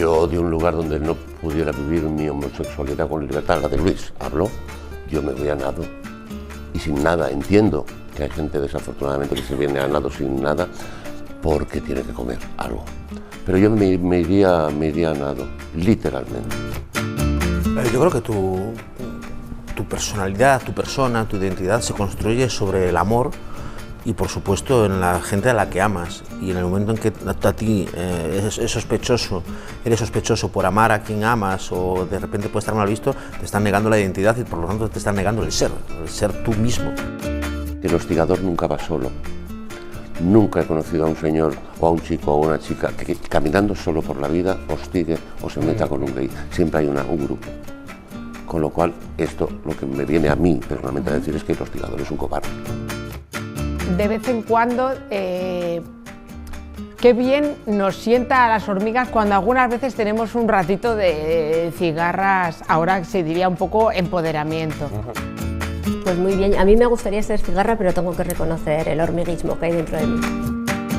yo de un lugar donde no pudiera vivir mi homosexualidad con libertad, la de Luis, hablo, yo me voy a nado y sin nada. Entiendo que hay gente desafortunadamente que se viene a nado sin nada porque tiene que comer algo. Pero yo me iría a nado, literalmente. Yo creo que tu personalidad, tu persona, tu identidad se construye sobre el amor y, por supuesto, en la gente a la que amas. Y en el momento en que a ti eres sospechoso por amar a quien amas o de repente puede estar mal visto, te están negando la identidad y por lo tanto te están negando el ser tú mismo. El hostigador nunca va solo. Nunca he conocido a un señor o a un chico o a una chica que caminando solo por la vida hostigue o se meta con un gay. Siempre hay un grupo. Con lo cual, esto lo que me viene a mí personalmente a decir es que el hostigador es un cobarde. De vez en cuando, qué bien nos sienta a las hormigas cuando algunas veces tenemos un ratito de cigarras, ahora se diría un poco empoderamiento. Pues muy bien, a mí me gustaría ser cigarra, pero tengo que reconocer el hormiguismo que hay dentro de mí.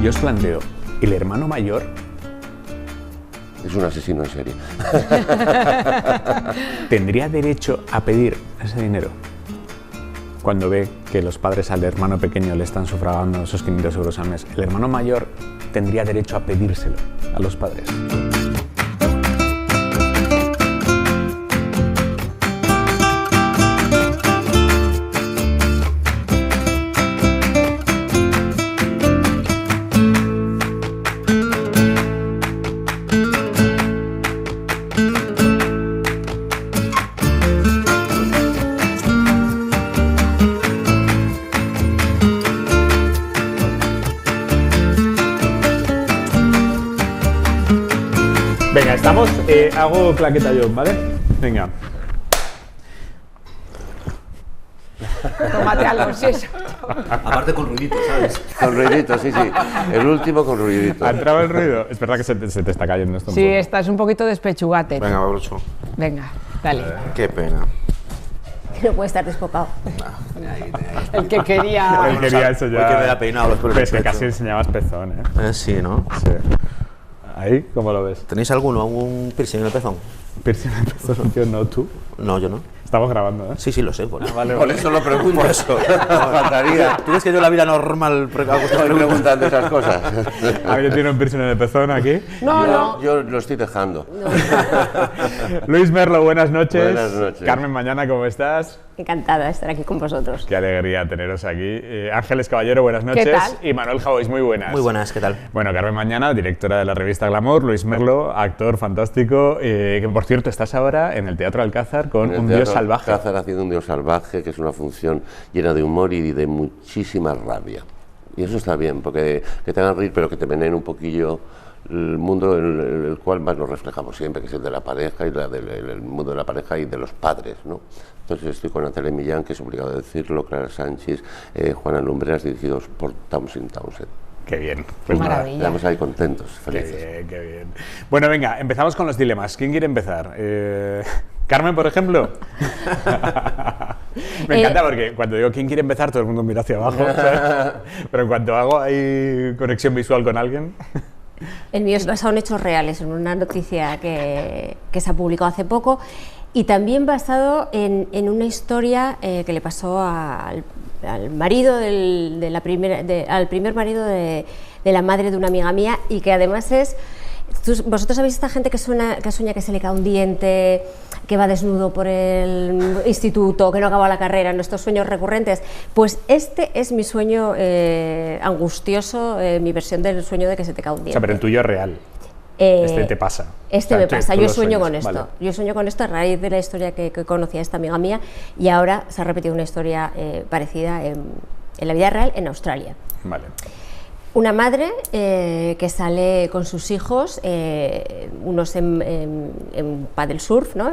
Yo os planteo, ¿el hermano mayor es un asesino en serie? tendría derecho a pedir ese dinero cuando ve que los padres al hermano pequeño le están sufragando esos 500 euros al mes? ¿El hermano mayor tendría derecho a pedírselo a los padres? Venga, estamos, hago claqueta yo, ¿vale? Venga. Tómate algo, sí, eso. Aparte con ruidito, ¿sabes? Con ruidito, sí. El último con ruidito. ¿Ha entrado el ruido? Es verdad que se te está cayendo esto un Sí, poco. estás un poquito despechugate. Venga, Babrocho. Venga, dale. Qué pena. No puede estar desbocado. El que quería... Él quería eso ya. Hoy que me da peinado los pelos Pero es que del pecho. casi enseñabas pezón, ¿eh? Sí, ¿no? Sí. ¿Ahí? ¿Cómo lo ves? ¿Tenéis algún piercing en el pezón? Piercing en el pezón, yo no, tú. No, yo no. Estamos grabando, ¿eh? Sí, lo sé. Por eso. Vale, Por eso lo pregunto. Por eso. Faltaría. ¿Tú ves que yo en la vida normal Estoy preguntando esas cosas. ¿Alguien tiene un piercing en el pezón aquí? No. Yo lo estoy dejando. Luis Merlo, buenas noches. Buenas noches. Carmen Mañana, ¿cómo estás? Encantada de estar aquí con vosotros. Qué alegría teneros aquí. Ángeles Caballero, buenas noches. tal? Y Manuel Javois, muy buenas. Muy buenas, ¿qué tal? Bueno, Carmen Mañana, directora de la revista Glamour. Luis Merlo, actor fantástico. Que por cierto, estás ahora en el Teatro Alcázar con Un Dios Salvaje. Alcázar haciendo Un Dios Salvaje, que es una función llena de humor y de muchísima rabia. Y eso está bien, porque que te hagan reír, pero que te venenen un poquillo el mundo en el cual más nos reflejamos siempre, que es el de la pareja y el mundo de la pareja y de los padres, ¿no? Entonces estoy con Natalia Millán, que es obligado a decirlo, Clara Sánchez, Juana Lumbreras, dirigidos por Townsend. Qué bien. Pues nada, maravilla. estamos ahí contentos, felices. Qué bien, qué bien. Bueno, venga, empezamos con los dilemas. ¿Quién quiere empezar? ¿Carmen, por ejemplo? Me encanta porque cuando digo quién quiere empezar, todo el mundo mira hacia abajo. ¿Sabes? Pero en cuanto hago ahí conexión visual con alguien... El mío es basado en hechos reales, en una noticia que se ha publicado hace poco y también basado en una historia que le pasó al marido al primer marido de la madre de una amiga mía y que además es... ¿Vosotros sabéis esta gente que sueña que se le cae un diente, que va desnudo por el instituto, que no acaba la carrera, estos sueños recurrentes? Pues este es mi sueño angustioso, mi versión del sueño de que se te cae un diente. O sea, pero el tuyo es real. Este te pasa. Este O sea, me pasa, tú yo lo sueño sueñas, con esto. vale. Yo sueño con esto a raíz de la historia que conocí a esta amiga mía y ahora se ha repetido una historia parecida en la vida real en Australia. Vale. Una madre que sale con sus hijos, unos en paddle surf, ¿no?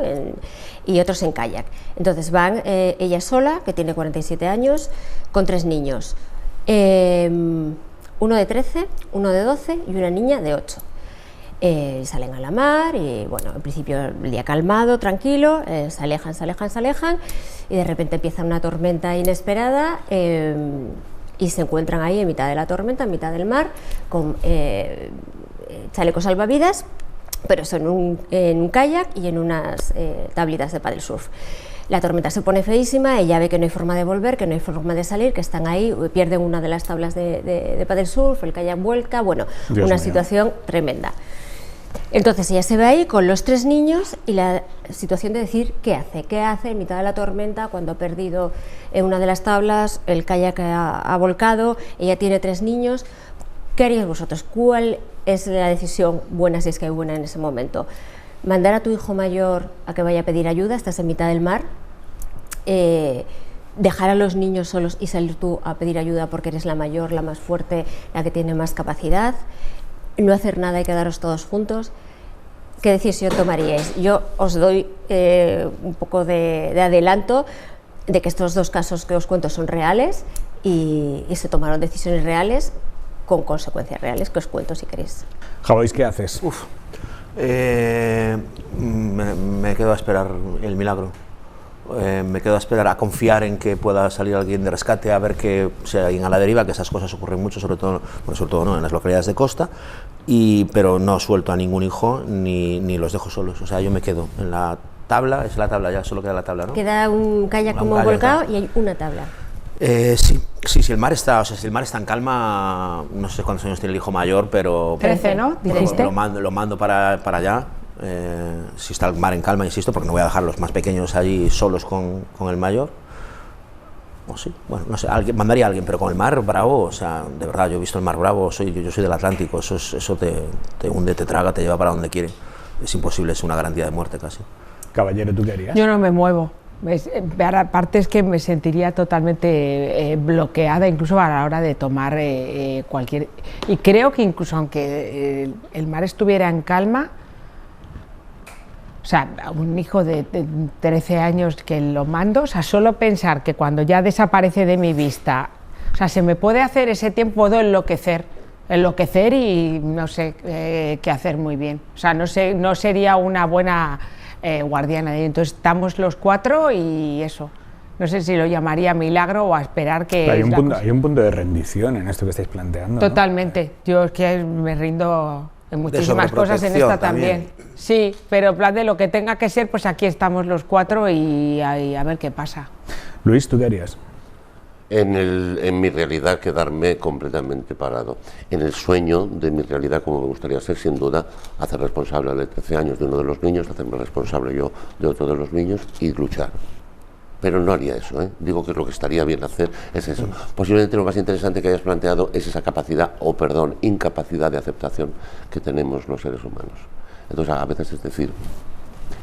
Y otros en kayak. Entonces van ella sola, que tiene 47 años, con 3 niños. Uno de 13, uno de 12 y una niña de 8. Salen a la mar y bueno, en principio el día calmado, tranquilo, se alejan y de repente empieza una tormenta inesperada y se encuentran ahí en mitad de la tormenta, en mitad del mar, con chalecos salvavidas, pero eso en un kayak y en unas tablitas de paddle surf. La tormenta se pone feísima, ella ve que no hay forma de volver, que no hay forma de salir, que están ahí, pierden una de las tablas de paddle surf, el kayak vuelca, bueno, Dios una mío. situación tremenda. Entonces ella se ve ahí con los 3 niños y la situación de decir qué hace en mitad de la tormenta cuando ha perdido una de las tablas, el kayak ha volcado, ella tiene 3 niños. ¿Qué haríais vosotros? ¿Cuál es la decisión buena, si es que hay buena en ese momento? ¿Mandar a tu hijo mayor a que vaya a pedir ayuda? Estás en mitad del mar. ¿Dejar a los niños solos y salir tú a pedir ayuda porque eres la mayor, la más fuerte, la que tiene más capacidad? ¿No hacer nada y quedaros todos juntos? ¿Qué decisión tomaríais? Yo os doy un poco de adelanto de que estos 2 casos que os cuento son reales y se tomaron decisiones reales con consecuencias reales, que os cuento si queréis. Javois, ¿qué haces? Me quedo a esperar el milagro. Me quedo a esperar, a confiar en que pueda salir alguien de rescate, a ver que sea alguien a la deriva, que esas cosas ocurren mucho, sobre todo ¿no? en las localidades de costa, pero no suelto a ningún hijo ni los dejo solos. O sea, yo me quedo en la tabla, es la tabla ya, solo queda la tabla, ¿no? Queda un kayak como volcado y hay una tabla. Sí, el mar está, si el mar está en calma, no sé cuántos años tiene el hijo mayor, pero 13, ¿no? ¿Dijiste? Lo mando para allá. Si está el mar en calma, insisto, porque no voy a dejar los más pequeños allí solos con el mayor. O sí, bueno, no sé, mandaría a alguien, pero con el mar bravo, o sea, de verdad, yo he visto el mar bravo, yo soy del Atlántico, eso te hunde, te traga, te lleva para donde quiere. Es imposible, es una garantía de muerte casi. Caballero, ¿tú qué harías? Yo no me muevo. Aparte es que me sentiría totalmente bloqueada incluso a la hora de tomar cualquier... Y creo que incluso aunque el mar estuviera en calma, o sea, un hijo de 13 años que lo mando, o sea, solo pensar que cuando ya desaparece de mi vista, o sea, se me puede hacer ese tiempo, puedo enloquecer y no sé qué hacer muy bien. O sea, no sería una buena... guardiana. Entonces estamos los 4 y eso. No sé si lo llamaría milagro o a esperar que... Hay un punto de rendición en esto que estáis planteando. Totalmente. ¿No? Yo es que me rindo en muchísimas cosas, en esta también. Sí, pero en plan de lo que tenga que ser, pues aquí estamos los 4 y a ver qué pasa. Luis, ¿tú qué harías? En mi realidad quedarme completamente parado. En el sueño de mi realidad, como me gustaría ser, sin duda, hacer responsable de 13 años de uno de los niños, hacerme responsable yo de otro de los niños y luchar. Pero no haría eso, ¿eh? Digo que lo que estaría bien hacer es eso. Posiblemente lo más interesante que hayas planteado es esa capacidad, incapacidad de aceptación que tenemos los seres humanos. Entonces, a veces es decir,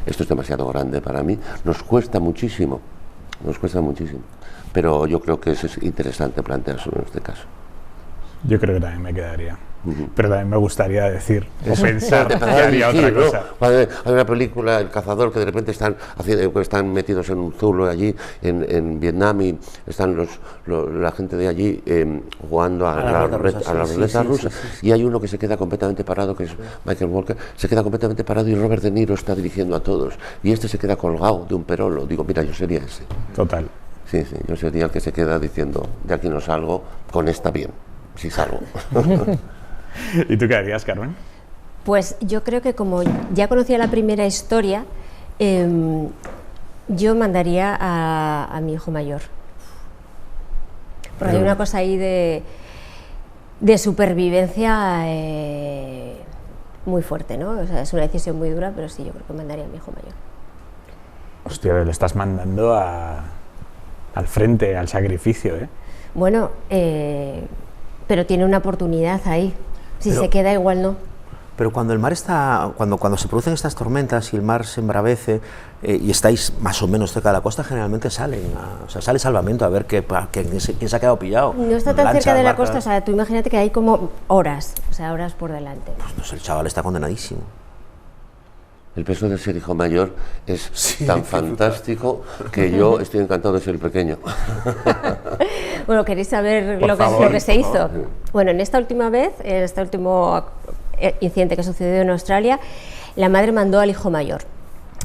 esto es demasiado grande para mí, nos cuesta muchísimo. Pero yo creo que eso es interesante plantearse en este caso. Yo creo que también me quedaría. Pero también me gustaría decir o pensar que haría otra cosa. Hay una película, El cazador, que de repente están metidos en un zulo allí en Vietnam y están la gente de allí jugando a la ruleta rusa. Y hay uno que se queda completamente parado, que es Michael Walker, se queda completamente parado y Robert De Niro está dirigiendo a todos. Y este se queda colgado de un perolo. Digo, mira, yo sería ese. Total. Sí, yo sería el que se queda diciendo, de aquí no salgo, con esta bien, si salgo. ¿Y tú qué harías, Carmen? Pues yo creo que como ya conocía la primera historia, yo mandaría a mi hijo mayor. Porque hay una cosa ahí de supervivencia muy fuerte, ¿no? O sea, es una decisión muy dura, pero sí, yo creo que mandaría a mi hijo mayor. Hostia, le estás mandando al frente, al sacrificio, ¿eh? Bueno, pero tiene una oportunidad ahí. Si se queda, igual no. Pero cuando el mar está, cuando se producen estas tormentas y el mar se embravece y estáis más o menos cerca de la costa, generalmente sale salvamento a ver quién se ha quedado pillado. No está tan cerca de la costa, o sea, tú imagínate que hay como horas por delante. Pues no sé, el chaval está condenadísimo. El peso de ser hijo mayor es tan fantástico que yo estoy encantado de ser el pequeño. Bueno, ¿queréis saber lo que se hizo? Bueno, en esta última vez, en este último incidente que sucedió en Australia, la madre mandó al hijo mayor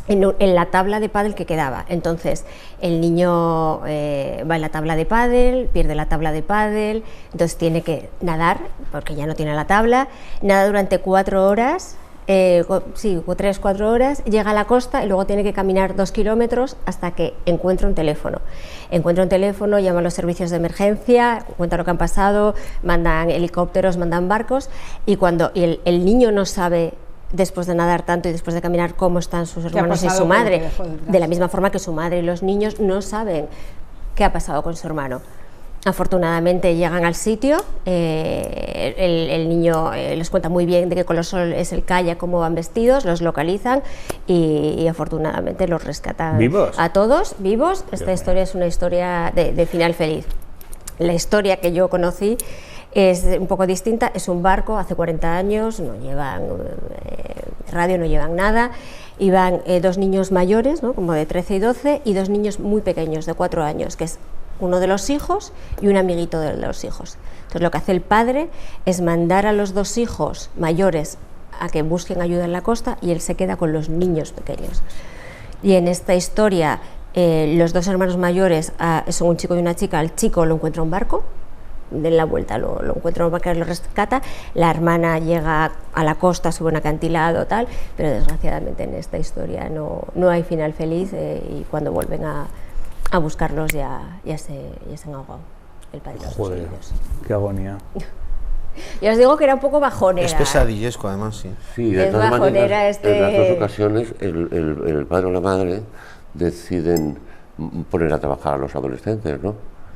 en la tabla de pádel que quedaba. Entonces, el niño va en la tabla de pádel, pierde la tabla de pádel, entonces tiene que nadar, porque ya no tiene la tabla, nada durante 4 horas, Sí, 3-4 horas, llega a la costa y luego tiene que caminar 2 kilómetros hasta que encuentra un teléfono. Encuentra un teléfono, llama a los servicios de emergencia, cuenta lo que han pasado, mandan helicópteros, mandan barcos, y cuando el niño no sabe, después de nadar tanto y después de caminar, cómo están sus hermanos y su madre, de la misma forma que su madre y los niños no saben qué ha pasado con su hermano. Afortunadamente llegan al sitio, el niño les cuenta muy bien de qué color es el kayak, cómo van vestidos, los localizan y afortunadamente los rescatan. ¿Vivos? A todos vivos. Esta historia es una historia de final feliz. La historia que yo conocí es un poco distinta, es un barco, hace 40 años, no llevan radio, no llevan nada, iban 2 niños mayores, ¿no?, como de 13 y 12, y 2 niños muy pequeños, de 4 años, que es uno de los hijos y un amiguito de los hijos. Entonces lo que hace el padre es mandar a los 2 hijos mayores a que busquen ayuda en la costa y él se queda con los niños pequeños. Y en esta historia los 2 hermanos mayores son un chico y una chica. El chico lo encuentra un barco, en la vuelta lo encuentra un barco, lo rescata, la hermana llega a la costa, sube un acantilado, tal, pero desgraciadamente en esta historia no hay final feliz, y cuando vuelven a buscarlos ya se han ahogado el padre de los Joder, niños. qué agonía. Ya os digo que era un poco bajonera. Es pesadillesco, además, sí. Sí, de Es todas bajonera maneras, en las 2 ocasiones el padre o la madre deciden poner a trabajar a los adolescentes, ¿no?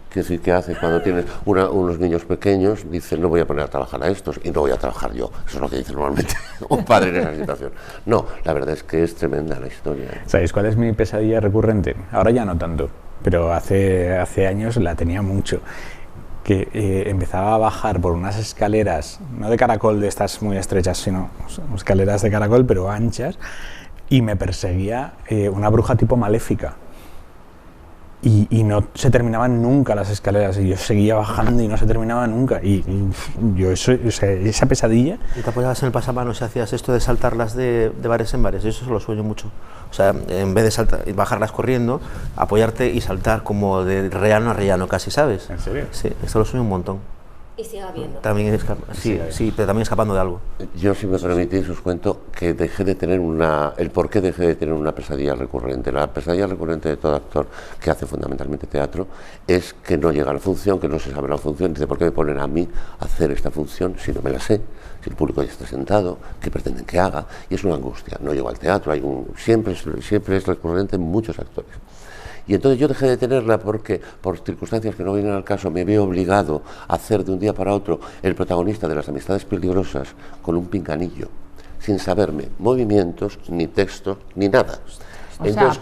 Quiere decir, ¿qué haces cuando tienes unos niños pequeños? Dices, no voy a poner a trabajar a estos y no voy a trabajar yo. Eso es lo que dice normalmente un padre en esa situación. No, la verdad es que es tremenda la historia. ¿Sabéis cuál es mi pesadilla recurrente? Ahora ya no tanto, pero hace años la tenía mucho. Que empezaba a bajar por unas escaleras, no de caracol de estas muy estrechas, sino escaleras de caracol, pero anchas, y me perseguía una bruja tipo maléfica. Y no se terminaban nunca las escaleras, y yo seguía bajando y no se terminaba nunca. Y yo esa pesadilla... ¿Y te apoyabas en el pasamanos y hacías esto de saltarlas de bares en bares? Eso se lo sueño mucho. O sea, en vez de bajarlas corriendo, apoyarte y saltar como de rellano a rellano casi, ¿sabes? ¿En serio? Sí, eso lo sueño un montón. Y sigue habiendo. También sí, pero también escapando de algo. Yo, si me permitís, os cuento que dejé de tener el por qué dejé de tener una pesadilla recurrente. La pesadilla recurrente de todo actor que hace fundamentalmente teatro es que no llega a la función, que no se sabe la función. Dice, ¿por qué me ponen a mí a hacer esta función si no me la sé? Si el público ya está sentado, ¿qué pretenden que haga? Y es una angustia. No llego al teatro, siempre es recurrente en muchos actores. Y entonces yo dejé de tenerla porque, por circunstancias que no vienen al caso, me veo obligado a hacer de un día para otro el protagonista de Las amistades peligrosas con un pinganillo, sin saberme movimientos, ni textos, ni nada. Entonces,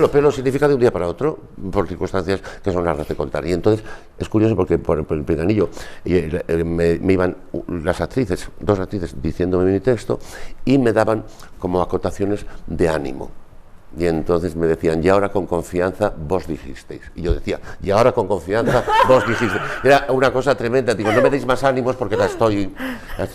pelo significa de un día para otro, por circunstancias que son largas de contar. Y entonces es curioso porque por el pinganillo me iban las actrices, 2 actrices, diciéndome mi texto y me daban como acotaciones de ánimo. Y entonces me decían, y ahora con confianza vos dijisteis. Y yo decía, y ahora con confianza vos dijisteis. Era una cosa tremenda. Digo, no me deis más ánimos porque la estoy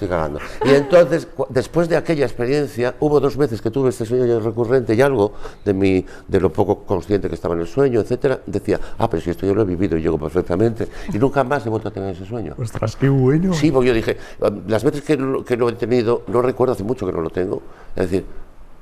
cagando. Y entonces, después de aquella experiencia, hubo 2 veces que tuve este sueño recurrente y algo de lo poco consciente que estaba en el sueño, etcétera, decía, pero si esto yo lo he vivido y llego perfectamente. Y nunca más he vuelto a tener ese sueño. ¡Ostras, qué bueno! Sí, porque yo dije, las veces que lo he tenido, no recuerdo, hace mucho que no lo tengo, es decir,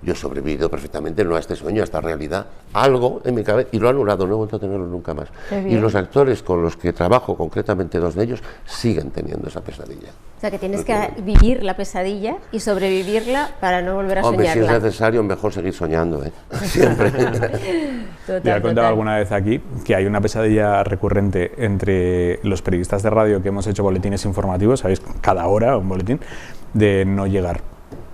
yo he sobrevivido perfectamente, no a este sueño, a esta realidad, algo en mi cabeza, y lo he anulado, no he vuelto a tenerlo nunca más. Y los actores con los que trabajo, concretamente 2 de ellos, siguen teniendo esa pesadilla. O sea, que tienes que vivir la pesadilla y sobrevivirla para no volver a soñarla. Si es necesario, mejor seguir soñando, siempre. Ya he contado alguna vez aquí que hay una pesadilla recurrente entre los periodistas de radio que hemos hecho boletines informativos, ¿sabéis? Cada hora un boletín, de no llegar.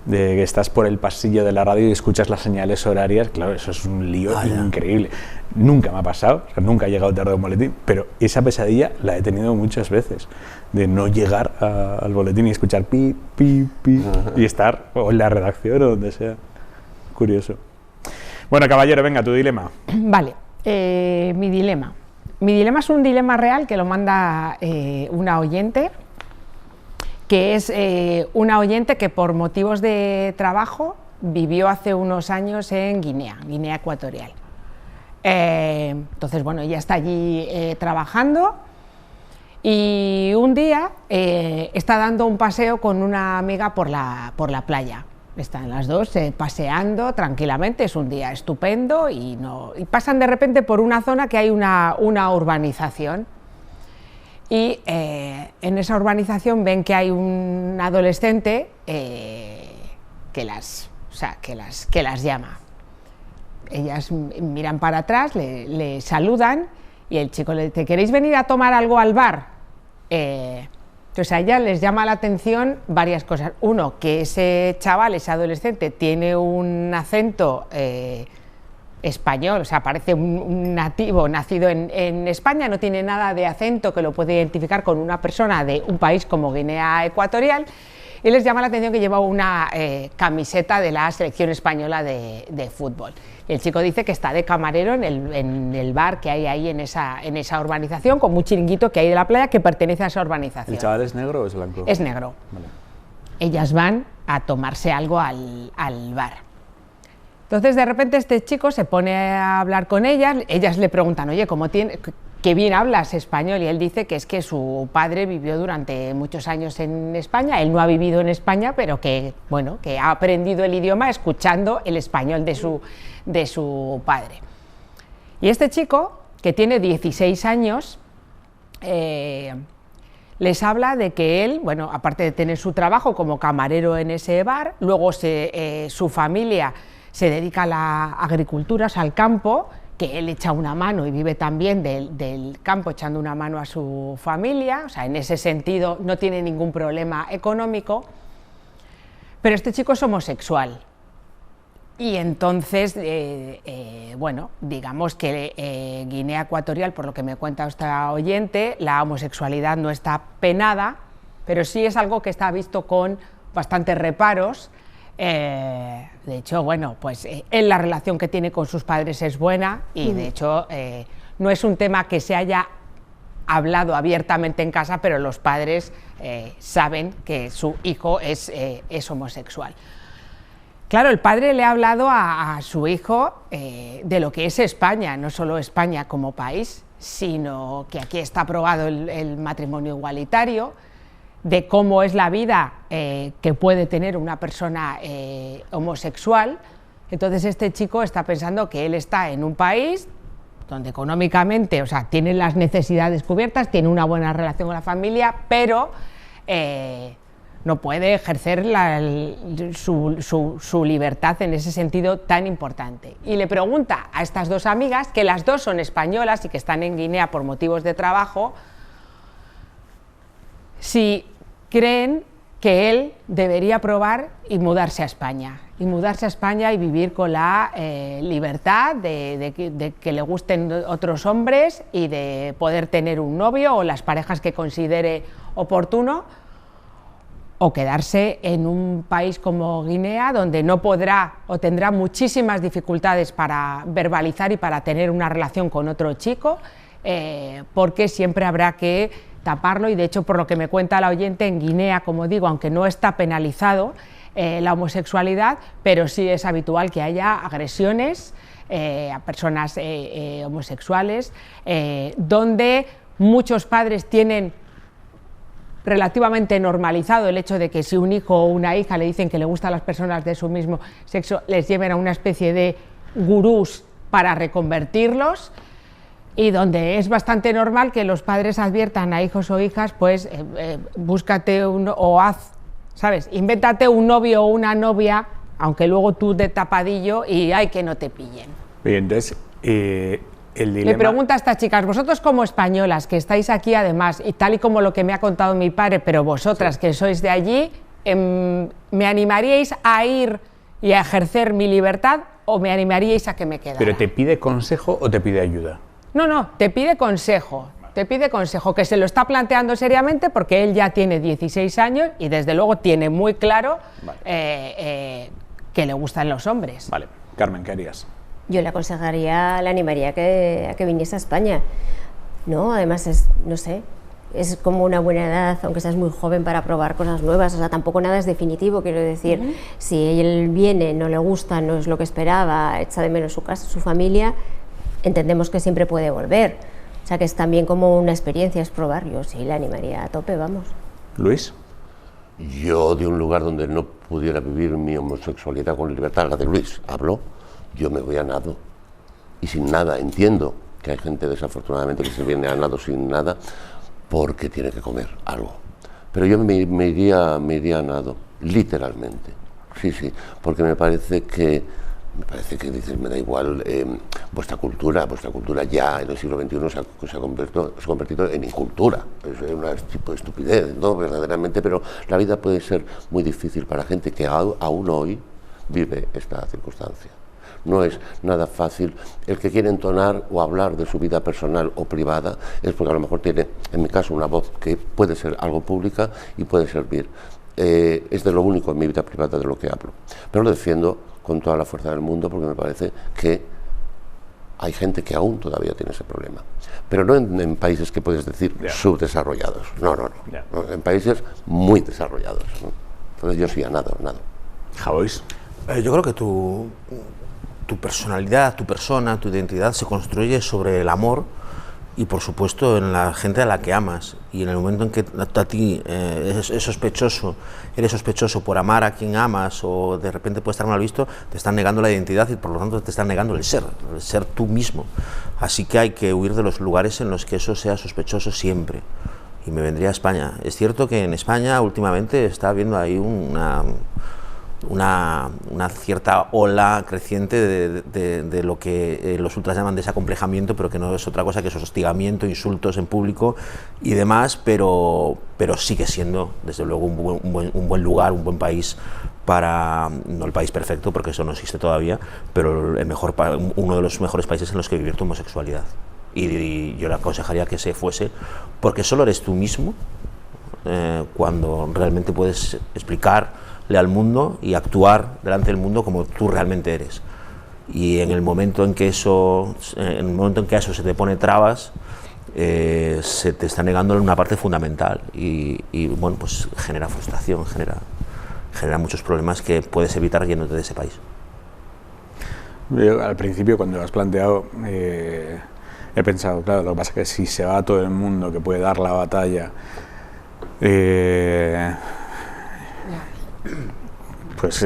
De que estás por el pasillo de la radio y escuchas las señales horarias, claro, eso es un lío increíble. Nunca me ha pasado, o sea, nunca he llegado tarde a un boletín, pero esa pesadilla la he tenido muchas veces, de no llegar al boletín y escuchar pi, pi, pi, y estar o en la redacción o donde sea. Curioso. Bueno, caballero, venga, tu dilema. Vale, mi dilema. Mi dilema es un dilema real que lo manda una oyente, que es una oyente que por motivos de trabajo vivió hace unos años en Guinea Ecuatorial. Entonces, bueno, ella está allí trabajando y un día está dando un paseo con una amiga por la playa. están las dos paseando tranquilamente, es un día estupendo y pasan de repente por una zona que hay una urbanización. Y en esa urbanización ven que hay un adolescente que las llama. Ellas miran para atrás, le saludan y el chico le dice: ¿queréis venir a tomar algo al bar? Entonces a ella les llama la atención varias cosas. Uno, que ese chaval, ese adolescente, tiene un acento español, o sea, parece un nativo nacido en España, no tiene nada de acento que lo pueda identificar con una persona de un país como Guinea Ecuatorial, y les llama la atención que lleva una camiseta de la selección española de fútbol. Y el chico dice que está de camarero en el bar que hay ahí en esa urbanización, con un chiringuito que hay de la playa que pertenece a esa urbanización. ¿El chaval es negro o es blanco? Es negro. Vale. Ellas van a tomarse algo al bar. Entonces de repente este chico se pone a hablar con ellas le preguntan: oye, qué bien hablas español, y él dice que es que su padre vivió durante muchos años en España, él no ha vivido en España, pero que ha aprendido el idioma escuchando el español de su padre. Y este chico, que tiene 16 años, les habla de que él, aparte de tener su trabajo como camarero en ese bar, luego su familia se dedica a la agricultura, o sea, al campo, que él echa una mano y vive también del campo echando una mano a su familia, o sea, en ese sentido no tiene ningún problema económico, pero este chico es homosexual. Y entonces, digamos que Guinea Ecuatorial, por lo que me cuenta esta oyente, la homosexualidad no está penada, pero sí es algo que está visto con bastantes reparos. De hecho, él, la relación que tiene con sus padres es buena y de hecho no es un tema que se haya hablado abiertamente en casa, pero los padres saben que su hijo es homosexual. Claro, el padre le ha hablado a su hijo de lo que es España, no solo España como país, sino que aquí está aprobado el matrimonio igualitario, de cómo es la vida que puede tener una persona homosexual. Entonces este chico está pensando que él está en un país donde económicamente, o sea, tiene las necesidades cubiertas, tiene una buena relación con la familia, pero no puede ejercer su libertad en ese sentido tan importante. Y le pregunta a estas dos amigas, que las dos son españolas y que están en Guinea por motivos de trabajo, si creen que él debería probar y mudarse a España. Y vivir con la libertad de que le gusten otros hombres y de poder tener un novio o las parejas que considere oportuno, o quedarse en un país como Guinea, donde no podrá o tendrá muchísimas dificultades para verbalizar y para tener una relación con otro chico, porque siempre habrá que taparlo. Y de hecho, por lo que me cuenta la oyente, en Guinea, como digo, aunque no está penalizado la homosexualidad, pero sí es habitual que haya agresiones a personas homosexuales, donde muchos padres tienen relativamente normalizado el hecho de que si un hijo o una hija le dicen que le gustan las personas de su mismo sexo, les lleven a una especie de gurús para reconvertirlos, y donde es bastante normal que los padres adviertan a hijos o hijas, pues búscate o haz, ¿sabes? Invéntate un novio o una novia, aunque luego tú de tapadillo y hay que no te pillen. Bien, entonces, el dilema... Le pregunta a estas chicas: vosotros como españolas, que estáis aquí además, y tal y como lo que me ha contado mi padre, pero vosotras sí, que sois de allí, ¿me animaríais a ir y a ejercer mi libertad o me animaríais a que me quedara? ¿Pero te pide consejo o te pide ayuda? No, te pide consejo, que se lo está planteando seriamente porque él ya tiene 16 años y desde luego tiene muy claro que le gustan los hombres. Vale, Carmen, ¿qué harías? Yo le animaría a que viniese a España, ¿no? Además es como una buena edad, aunque seas muy joven, para probar cosas nuevas, o sea, tampoco nada es definitivo, quiero decir, si él viene, no le gusta, no es lo que esperaba, echa de menos su casa, su familia, entendemos que siempre puede volver, o sea, que es también como una experiencia, es probar. Yo sí le animaría a tope, vamos. ¿Luis? yo de un lugar donde no pudiera vivir mi homosexualidad con libertad, la de Luis, hablo, yo me voy a nado y sin nada. Entiendo que hay gente desafortunadamente que se viene a nado sin nada porque tiene que comer algo, pero yo me iría a nado, literalmente, sí, porque me parece que dices, me da igual, vuestra cultura ya en el siglo XXI se ha convertido en incultura, es un tipo de estupidez, ¿no? Verdaderamente, pero la vida puede ser muy difícil para gente que aún hoy vive esta circunstancia. No es nada fácil. El que quiere entonar o hablar de su vida personal o privada es porque a lo mejor tiene, en mi caso, una voz que puede ser algo pública y puede servir. Es de lo único en mi vida privada de lo que hablo, pero lo defiendo con toda la fuerza del mundo porque me parece que hay gente que aún todavía tiene ese problema, pero no en países que puedes decir subdesarrollados, no, en países muy desarrollados, ¿no? Entonces yo sí a nado. Javois. Yo creo que tu personalidad, tu persona, tu identidad se construye sobre el amor y por supuesto en la gente a la que amas, y en el momento en que a ti eres sospechoso por amar a quien amas, o de repente puede estar mal visto, te están negando la identidad y por lo tanto te están negando el ser tú mismo. Así que hay que huir de los lugares en los que eso sea sospechoso siempre, y me vendría a España. Es cierto que en España últimamente está habiendo ahí una cierta ola creciente de lo que los ultras llaman desacomplejamiento, pero que no es otra cosa que esos hostigamiento, insultos en público y demás, pero sigue siendo desde luego un buen lugar, un buen país para, no el país perfecto porque eso no existe todavía, pero uno de los mejores países en los que vivir tu homosexualidad, y yo le aconsejaría que se fuese, porque solo eres tú mismo cuando realmente puedes explicarle al mundo y actuar delante del mundo como tú realmente eres. Y en el momento en que eso se te pone trabas, se te está negando una parte fundamental y bueno, pues genera frustración, genera muchos problemas que puedes evitar yéndote de ese país. Yo, al principio, cuando lo has planteado, he pensado, claro, lo que pasa es que si se va todo el mundo que puede dar la batalla, pues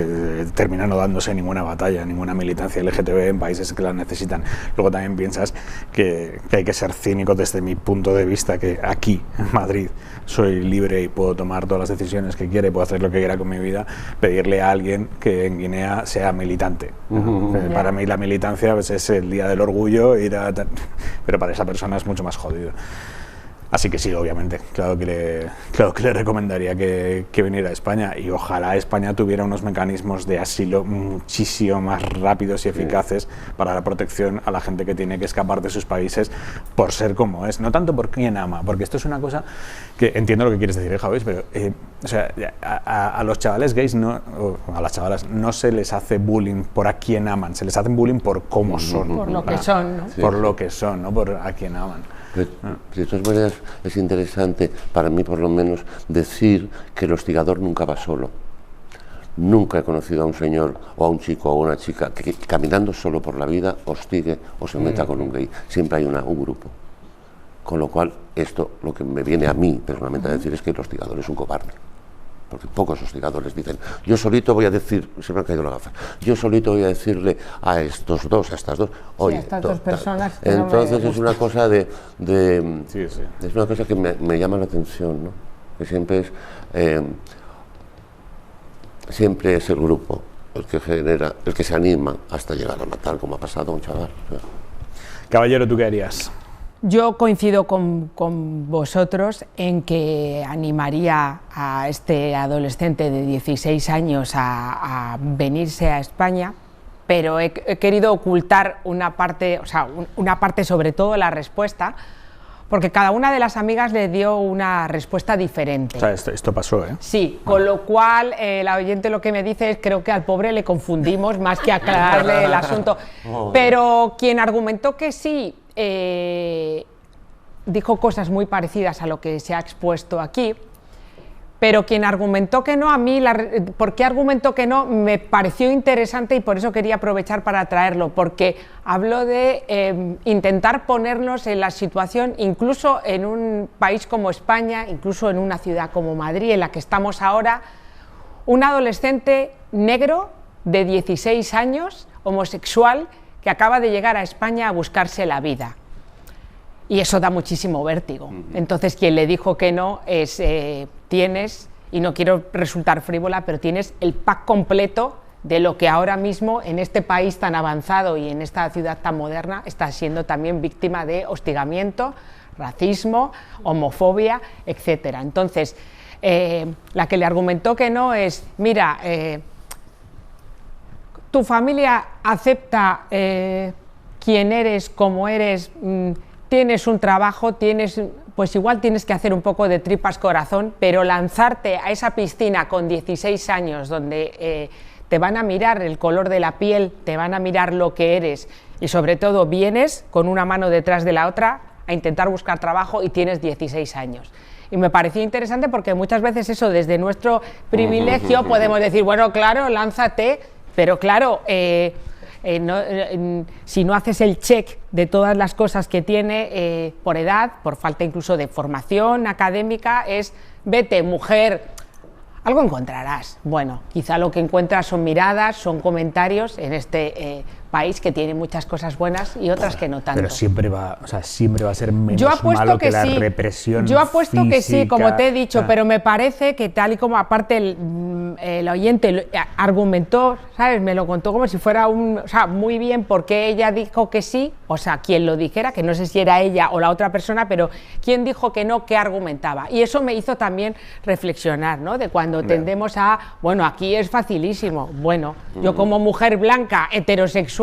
termina no dándose ninguna batalla, ninguna militancia LGTB en países que la necesitan. Luego también piensas que hay que ser cínico desde mi punto de vista, que aquí, en Madrid, soy libre y puedo tomar todas las decisiones que quiera y puedo hacer lo que quiera con mi vida, pedirle a alguien que en Guinea sea militante. Para mí la militancia pues, es el día del orgullo, pero para esa persona es mucho más jodido. Así que sí, obviamente, claro que le recomendaría que viniera a España, y ojalá España tuviera unos mecanismos de asilo muchísimo más rápidos y eficaces para la protección a la gente que tiene que escapar de sus países por ser como es, no tanto por quién ama, porque esto es una cosa que entiendo lo que quieres decir, Javier, pero o sea, a los chavales gays, o a las chavalas, no se les hace bullying por a quién aman, se les hace bullying por cómo son. Por lo que son, ¿no? Por lo que son, no por a quién aman. De todas maneras, es interesante, para mí por lo menos, decir que el hostigador nunca va solo. Nunca he conocido a un señor o a un chico o a una chica que caminando solo por la vida hostigue o se meta con un gay. Siempre hay un grupo. Con lo cual, esto lo que me viene a mí personalmente a decir es que el hostigador es un cobarde. Porque pocos hostigadores dicen, yo solito voy a decir, se me han caído las gafas, yo solito voy a decirle a estas dos, oye, sí, a estas dos personas. Entonces es una cosa sí. Es una cosa que me llama la atención, ¿no? Que siempre es el grupo el que genera, el que se anima hasta llegar a matar, como ha pasado a un chaval. Caballero, ¿tú qué harías? Yo coincido con vosotros en que animaría a este adolescente de 16 años a venirse a España, pero he querido ocultar una parte, o sea, una parte sobre todo la respuesta, porque cada una de las amigas le dio una respuesta diferente. O sea, esto pasó, ¿eh? Sí, con lo cual la oyente lo que me dice es creo que al pobre le confundimos más que aclararle el asunto. Pero quien argumentó que sí, dijo cosas muy parecidas a lo que se ha expuesto aquí, pero quien argumentó que no, a mí, ¿por qué argumentó que no? Me pareció interesante y por eso quería aprovechar para traerlo, porque habló de intentar ponernos en la situación, incluso en un país como España, incluso en una ciudad como Madrid, en la que estamos ahora, un adolescente negro de 16 años, homosexual, que acaba de llegar a España a buscarse la vida. Y eso da muchísimo vértigo. Entonces, quien le dijo que no es, tienes, y no quiero resultar frívola, pero tienes el pack completo de lo que ahora mismo en este país tan avanzado y en esta ciudad tan moderna está siendo también víctima de hostigamiento, racismo, homofobia, etc. Entonces, la que le argumentó que no es, mira, tu familia acepta quién eres, cómo eres, tienes un trabajo, pues igual tienes que hacer un poco de tripas corazón, pero lanzarte a esa piscina con 16 años donde te van a mirar el color de la piel, te van a mirar lo que eres y sobre todo vienes con una mano detrás de la otra a intentar buscar trabajo y tienes 16 años. Y me parecía interesante porque muchas veces eso desde nuestro privilegio podemos decir, bueno, claro, lánzate, pero claro, si no haces el check de todas las cosas que tiene por edad, por falta incluso de formación académica, es vete, mujer, algo encontrarás. Bueno, quizá lo que encuentras son miradas, son comentarios en este país que tiene muchas cosas buenas y otras que no tanto. Pero siempre va, o sea, siempre va a ser menos malo que la represión. Yo apuesto física, que sí, como te he dicho, pero me parece que tal y como aparte el oyente argumentó, ¿sabes? Me lo contó como si fuera o sea, muy bien porque ella dijo que sí, o sea, quien lo dijera, que no sé si era ella o la otra persona, pero quien dijo que no, qué argumentaba. Y eso me hizo también reflexionar, ¿no? De cuando tendemos a, bueno, aquí es facilísimo. Bueno, yo como mujer blanca, heterosexual,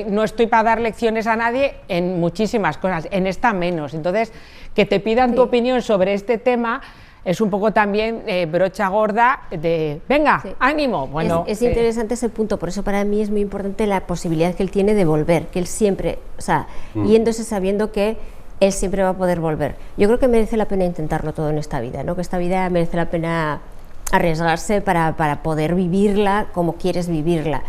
no estoy para dar lecciones a nadie en muchísimas cosas, en esta menos. Entonces, que te pidan tu opinión sobre este tema es un poco también brocha gorda de, venga, ánimo. Bueno, es interesante ese punto, por eso para mí es muy importante la posibilidad que él tiene de volver, que él siempre, o sea, yéndose sabiendo que él siempre va a poder volver. Yo creo que merece la pena intentarlo todo en esta vida, ¿no? Que esta vida merece la pena arriesgarse para poder vivirla como quieres vivirla.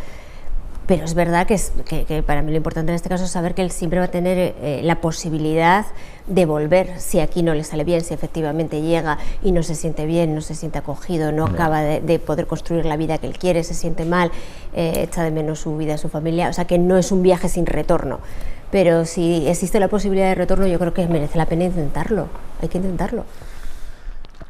Pero es verdad que para mí lo importante en este caso es saber que él siempre va a tener la posibilidad de volver si aquí no le sale bien, si efectivamente llega y no se siente bien, no se siente acogido, no acaba de poder construir la vida que él quiere, se siente mal, echa de menos su vida, su familia, o sea que no es un viaje sin retorno. Pero si existe la posibilidad de retorno, yo creo que merece la pena intentarlo, hay que intentarlo.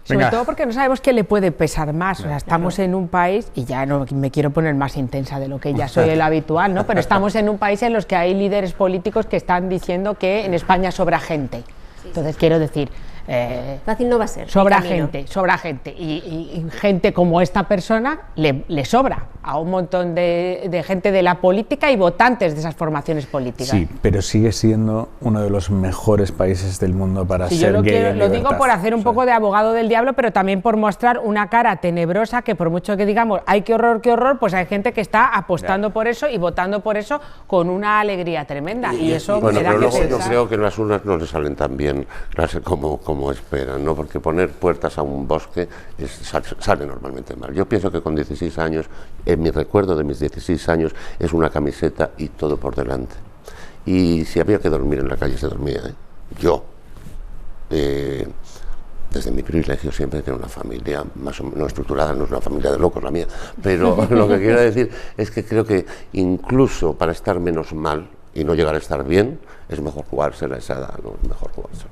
Sobre todo porque no sabemos qué le puede pesar más, o sea, estamos en un país, y ya no me quiero poner más intensa de lo que ya soy el habitual, ¿no? Pero estamos en un país en los que hay líderes políticos que están diciendo que en España sobra gente. Entonces quiero decir, fácil no va a ser. Sobra gente, y gente como esta persona le sobra a un montón de gente de la política y votantes de esas formaciones políticas. Sí, pero sigue siendo uno de los mejores países del mundo para ser gay. Lo digo por hacer un poco de abogado del diablo, pero también por mostrar una cara tenebrosa que por mucho que digamos, ay, qué horror, pues hay gente que está apostando por eso y votando por eso con una alegría tremenda. Y eso bueno, me da pero que luego yo pensar. creo que en las urnas no le salen tan bien como esperan, ¿no? Porque poner puertas a un bosque sale normalmente mal. Yo pienso que con 16 años, en mi recuerdo de mis 16 años, es una camiseta y todo por delante. Y si había que dormir en la calle, se dormía, ¿eh? Yo, desde mi privilegio, siempre tengo una familia más o menos estructurada, no es una familia de locos la mía, pero lo que quiero decir es que creo que incluso para estar menos mal y no llegar a estar bien, es mejor jugársela a esa edad, ¿no? Es mejor jugársela.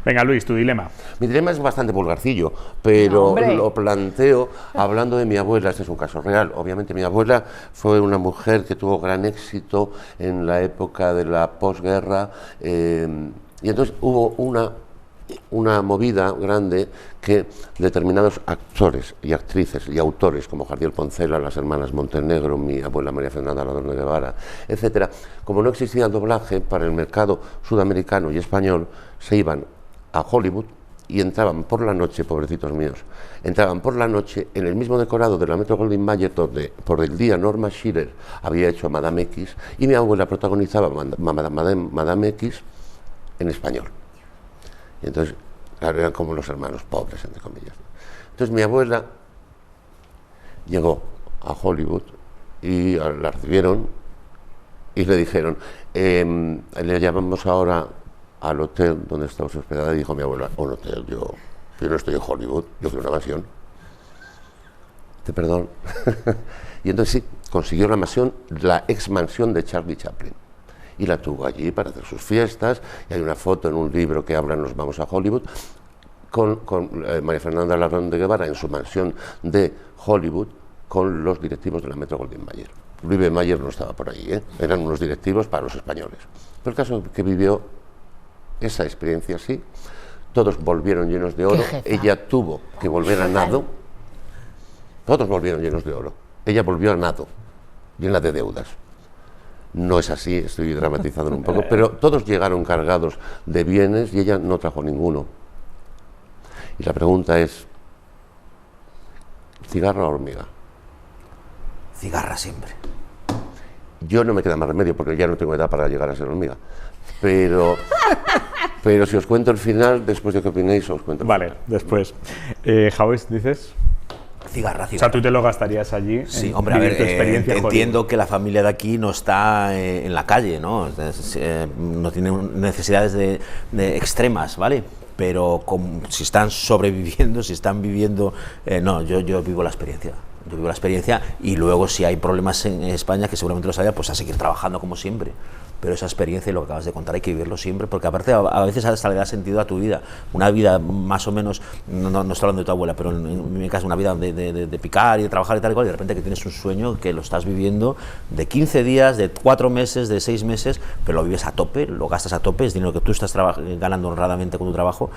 Venga, Luis, tu dilema. Mi dilema es bastante vulgarcillo, pero lo planteo hablando de mi abuela. Este es un caso real. Obviamente mi abuela fue una mujer que tuvo gran éxito en la época de la posguerra, y entonces hubo una movida grande que determinados actores y actrices y autores como Jardiel Poncela, las hermanas Montenegro, mi abuela María Fernanda Ladrón de Guevara, etcétera, como no existía doblaje para el mercado sudamericano y español, se iban a Hollywood y entraban por la noche, pobrecitos míos, entraban por la noche en el mismo decorado de la Metro Goldwyn Mayer donde por el día Norma Shearer había hecho a Madame X, y mi abuela protagonizaba Madame X en español. Y entonces, claro, eran como los hermanos pobres, entre comillas. Entonces mi abuela llegó a Hollywood y la recibieron y le dijeron, le llamamos ahora al hotel donde estamos hospedados, y dijo mi abuela, un hotel, yo no estoy en Hollywood, yo quiero una mansión. Perdón. Y entonces sí, consiguió la mansión, la ex mansión de Charlie Chaplin. Y la tuvo allí para hacer sus fiestas, y hay una foto en un libro que habla Nos vamos a Hollywood, con María Fernanda Larrón de Guevara en su mansión de Hollywood, con los directivos de la Metro Goldwyn Mayer. Uribe Mayer no estaba por ahí, eran unos directivos para los españoles. Pero el caso es que vivió esa experiencia así, todos volvieron llenos de oro, ella tuvo que volver a nado, todos volvieron llenos de oro, ella volvió a nado, llena de deudas. No es así, estoy dramatizando un poco, pero todos llegaron cargados de bienes y ella no trajo ninguno. Y la pregunta es, ¿cigarra o hormiga? Cigarra siempre. Yo no me queda más remedio porque ya no tengo edad para llegar a ser hormiga. Pero si os cuento el final, después de que opinéis, os cuento el final. Después. Jauis, ¿dices? Cigarra. O sea, ¿tú te lo gastarías allí? Sí, hombre, a ver, tu experiencia entiendo que la familia de aquí no está en la calle, ¿no? No tiene necesidades de extremas, ¿vale? Pero si están sobreviviendo, si están viviendo... no, yo vivo la experiencia. Yo vivo la experiencia y luego si hay problemas en España, que seguramente los haya, pues a seguir trabajando como siempre. Pero esa experiencia y lo que acabas de contar hay que vivirlo siempre, porque aparte a veces hasta le da sentido a tu vida. Una vida más o menos, no estoy hablando de tu abuela, pero en mi caso una vida de picar y de trabajar y tal y cual, y de repente que tienes un sueño que lo estás viviendo de 15 días, de 4 meses, de 6 meses, pero lo vives a tope, lo gastas a tope, es dinero que tú estás ganando honradamente con tu trabajo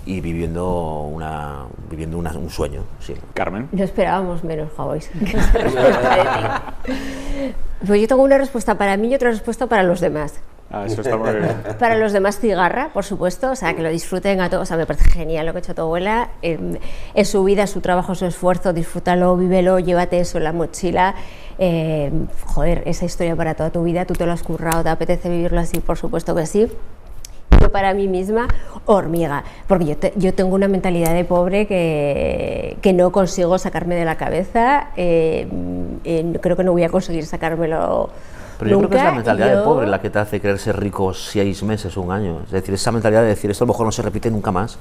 y viviendo un sueño. Sí. Carmen. No esperábamos menos, Jauis. Pues yo tengo una respuesta para mí y otra respuesta para los demás. Eso está muy bien. Para los demás, cigarra, por supuesto, o sea, que lo disfruten a todos. O sea, me parece genial lo que ha hecho tu abuela. Es su vida, su trabajo, su esfuerzo, disfrútalo, vívelo, llévate eso en la mochila. Joder, esa historia para toda tu vida, tú te lo has currado, te apetece vivirlo así, por supuesto que sí. Yo para mí misma, hormiga, porque yo tengo una mentalidad de pobre que no consigo sacarme de la cabeza, creo que no voy a conseguir sacármelo. Pero yo nunca. creo que es la mentalidad de pobre la que te hace creerse rico 6 meses, 1 año. Es decir, esa mentalidad de decir, esto a lo mejor no se repite nunca más.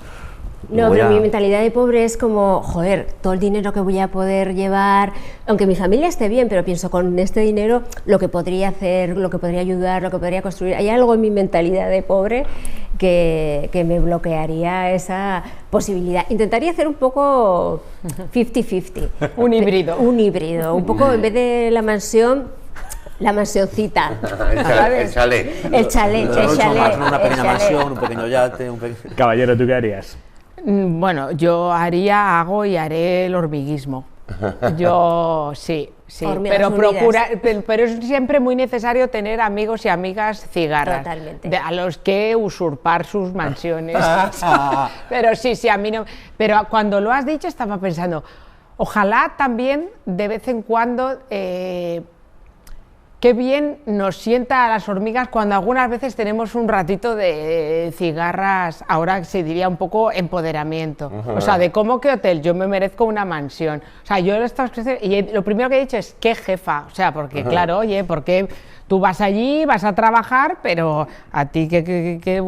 No, pero mi mentalidad de pobre es como, joder, todo el dinero que voy a poder llevar, aunque mi familia esté bien, pero pienso con este dinero lo que podría hacer, lo que podría ayudar, lo que podría construir. Hay algo en mi mentalidad de pobre que me bloquearía esa posibilidad. Intentaría hacer un poco 50-50. Un híbrido. Un híbrido, un poco en vez de la mansioncita. El chalet. El chalet. Una pequeña mansión, un pequeño yate. Caballero, ¿tú qué harías? Bueno, yo hago y haré el hormiguismo. Yo sí, Hormigas pero es siempre muy necesario tener amigos y amigas cigarras. Totalmente. A los que usurpar sus mansiones. Pero sí, a mí no. Pero cuando lo has dicho estaba pensando, ojalá también de vez en cuando... Qué bien nos sienta a las hormigas cuando algunas veces tenemos un ratito de cigarras, ahora se diría un poco empoderamiento. O sea, de cómo que hotel, yo me merezco una mansión. O sea, yo y lo primero que he dicho es, ¿qué jefa? O sea, porque claro, oye, porque tú vas allí, vas a trabajar, pero a ti que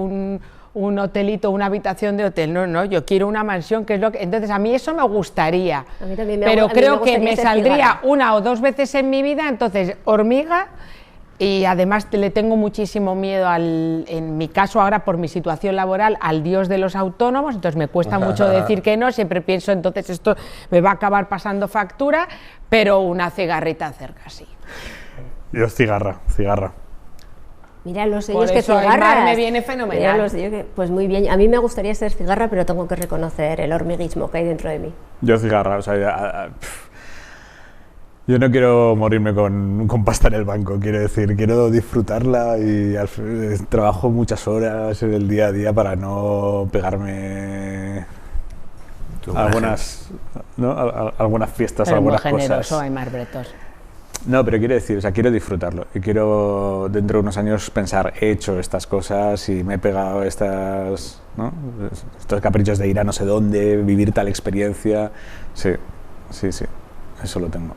un hotelito, una habitación de hotel, no, yo quiero una mansión, que es lo que... Entonces a mí eso me gustaría, a mí también pero creo que me saldría cigarra. 1 o 2 veces en mi vida, entonces hormiga, y además le tengo muchísimo miedo en mi caso ahora por mi situación laboral, al dios de los autónomos, entonces me cuesta mucho decir que no, siempre pienso entonces esto me va a acabar pasando factura, pero una cigarrita cerca, sí. Yo cigarra. Mira los sellos Por que eso cigarras. me viene fenomenal. Mira los sellos que, pues muy bien. A mí me gustaría ser cigarra, pero tengo que reconocer el hormiguismo que hay dentro de mí. Yo cigarra, o sea, yo no quiero morirme con pasta en el banco, quiero decir, quiero disfrutarla y trabajo muchas horas en el día a día para no pegarme algunas fiestas, pero algunas muy generoso, cosas. Aymar Bretos. No, pero quiero decir, o sea, quiero disfrutarlo y quiero dentro de unos años pensar, he hecho estas cosas y me he pegado estas, ¿no? Estos caprichos de ir a no sé dónde, vivir tal experiencia. Sí, sí, sí, eso lo tengo.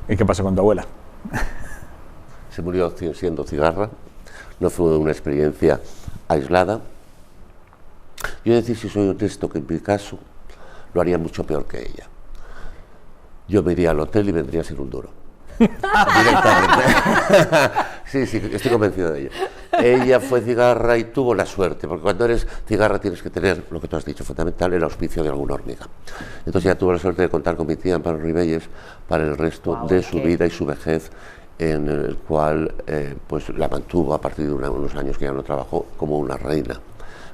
¿Y qué pasó con tu abuela? Se murió siendo cigarra, no fue una experiencia aislada. Yo decir, si soy honesto, que en mi caso lo haría mucho peor que ella. Yo me iría al hotel y vendría sin un duro. Directamente. Sí, sí, estoy convencido de ello. Ella fue cigarra y tuvo la suerte, porque cuando eres cigarra tienes que tener, lo que tú has dicho, fundamental, el auspicio de alguna hormiga. Entonces ella tuvo la suerte de contar con mi tía Amparo Ribelles para el resto de su vida y su vejez, en el cual pues la mantuvo a partir de unos años que ya no trabajó como una reina.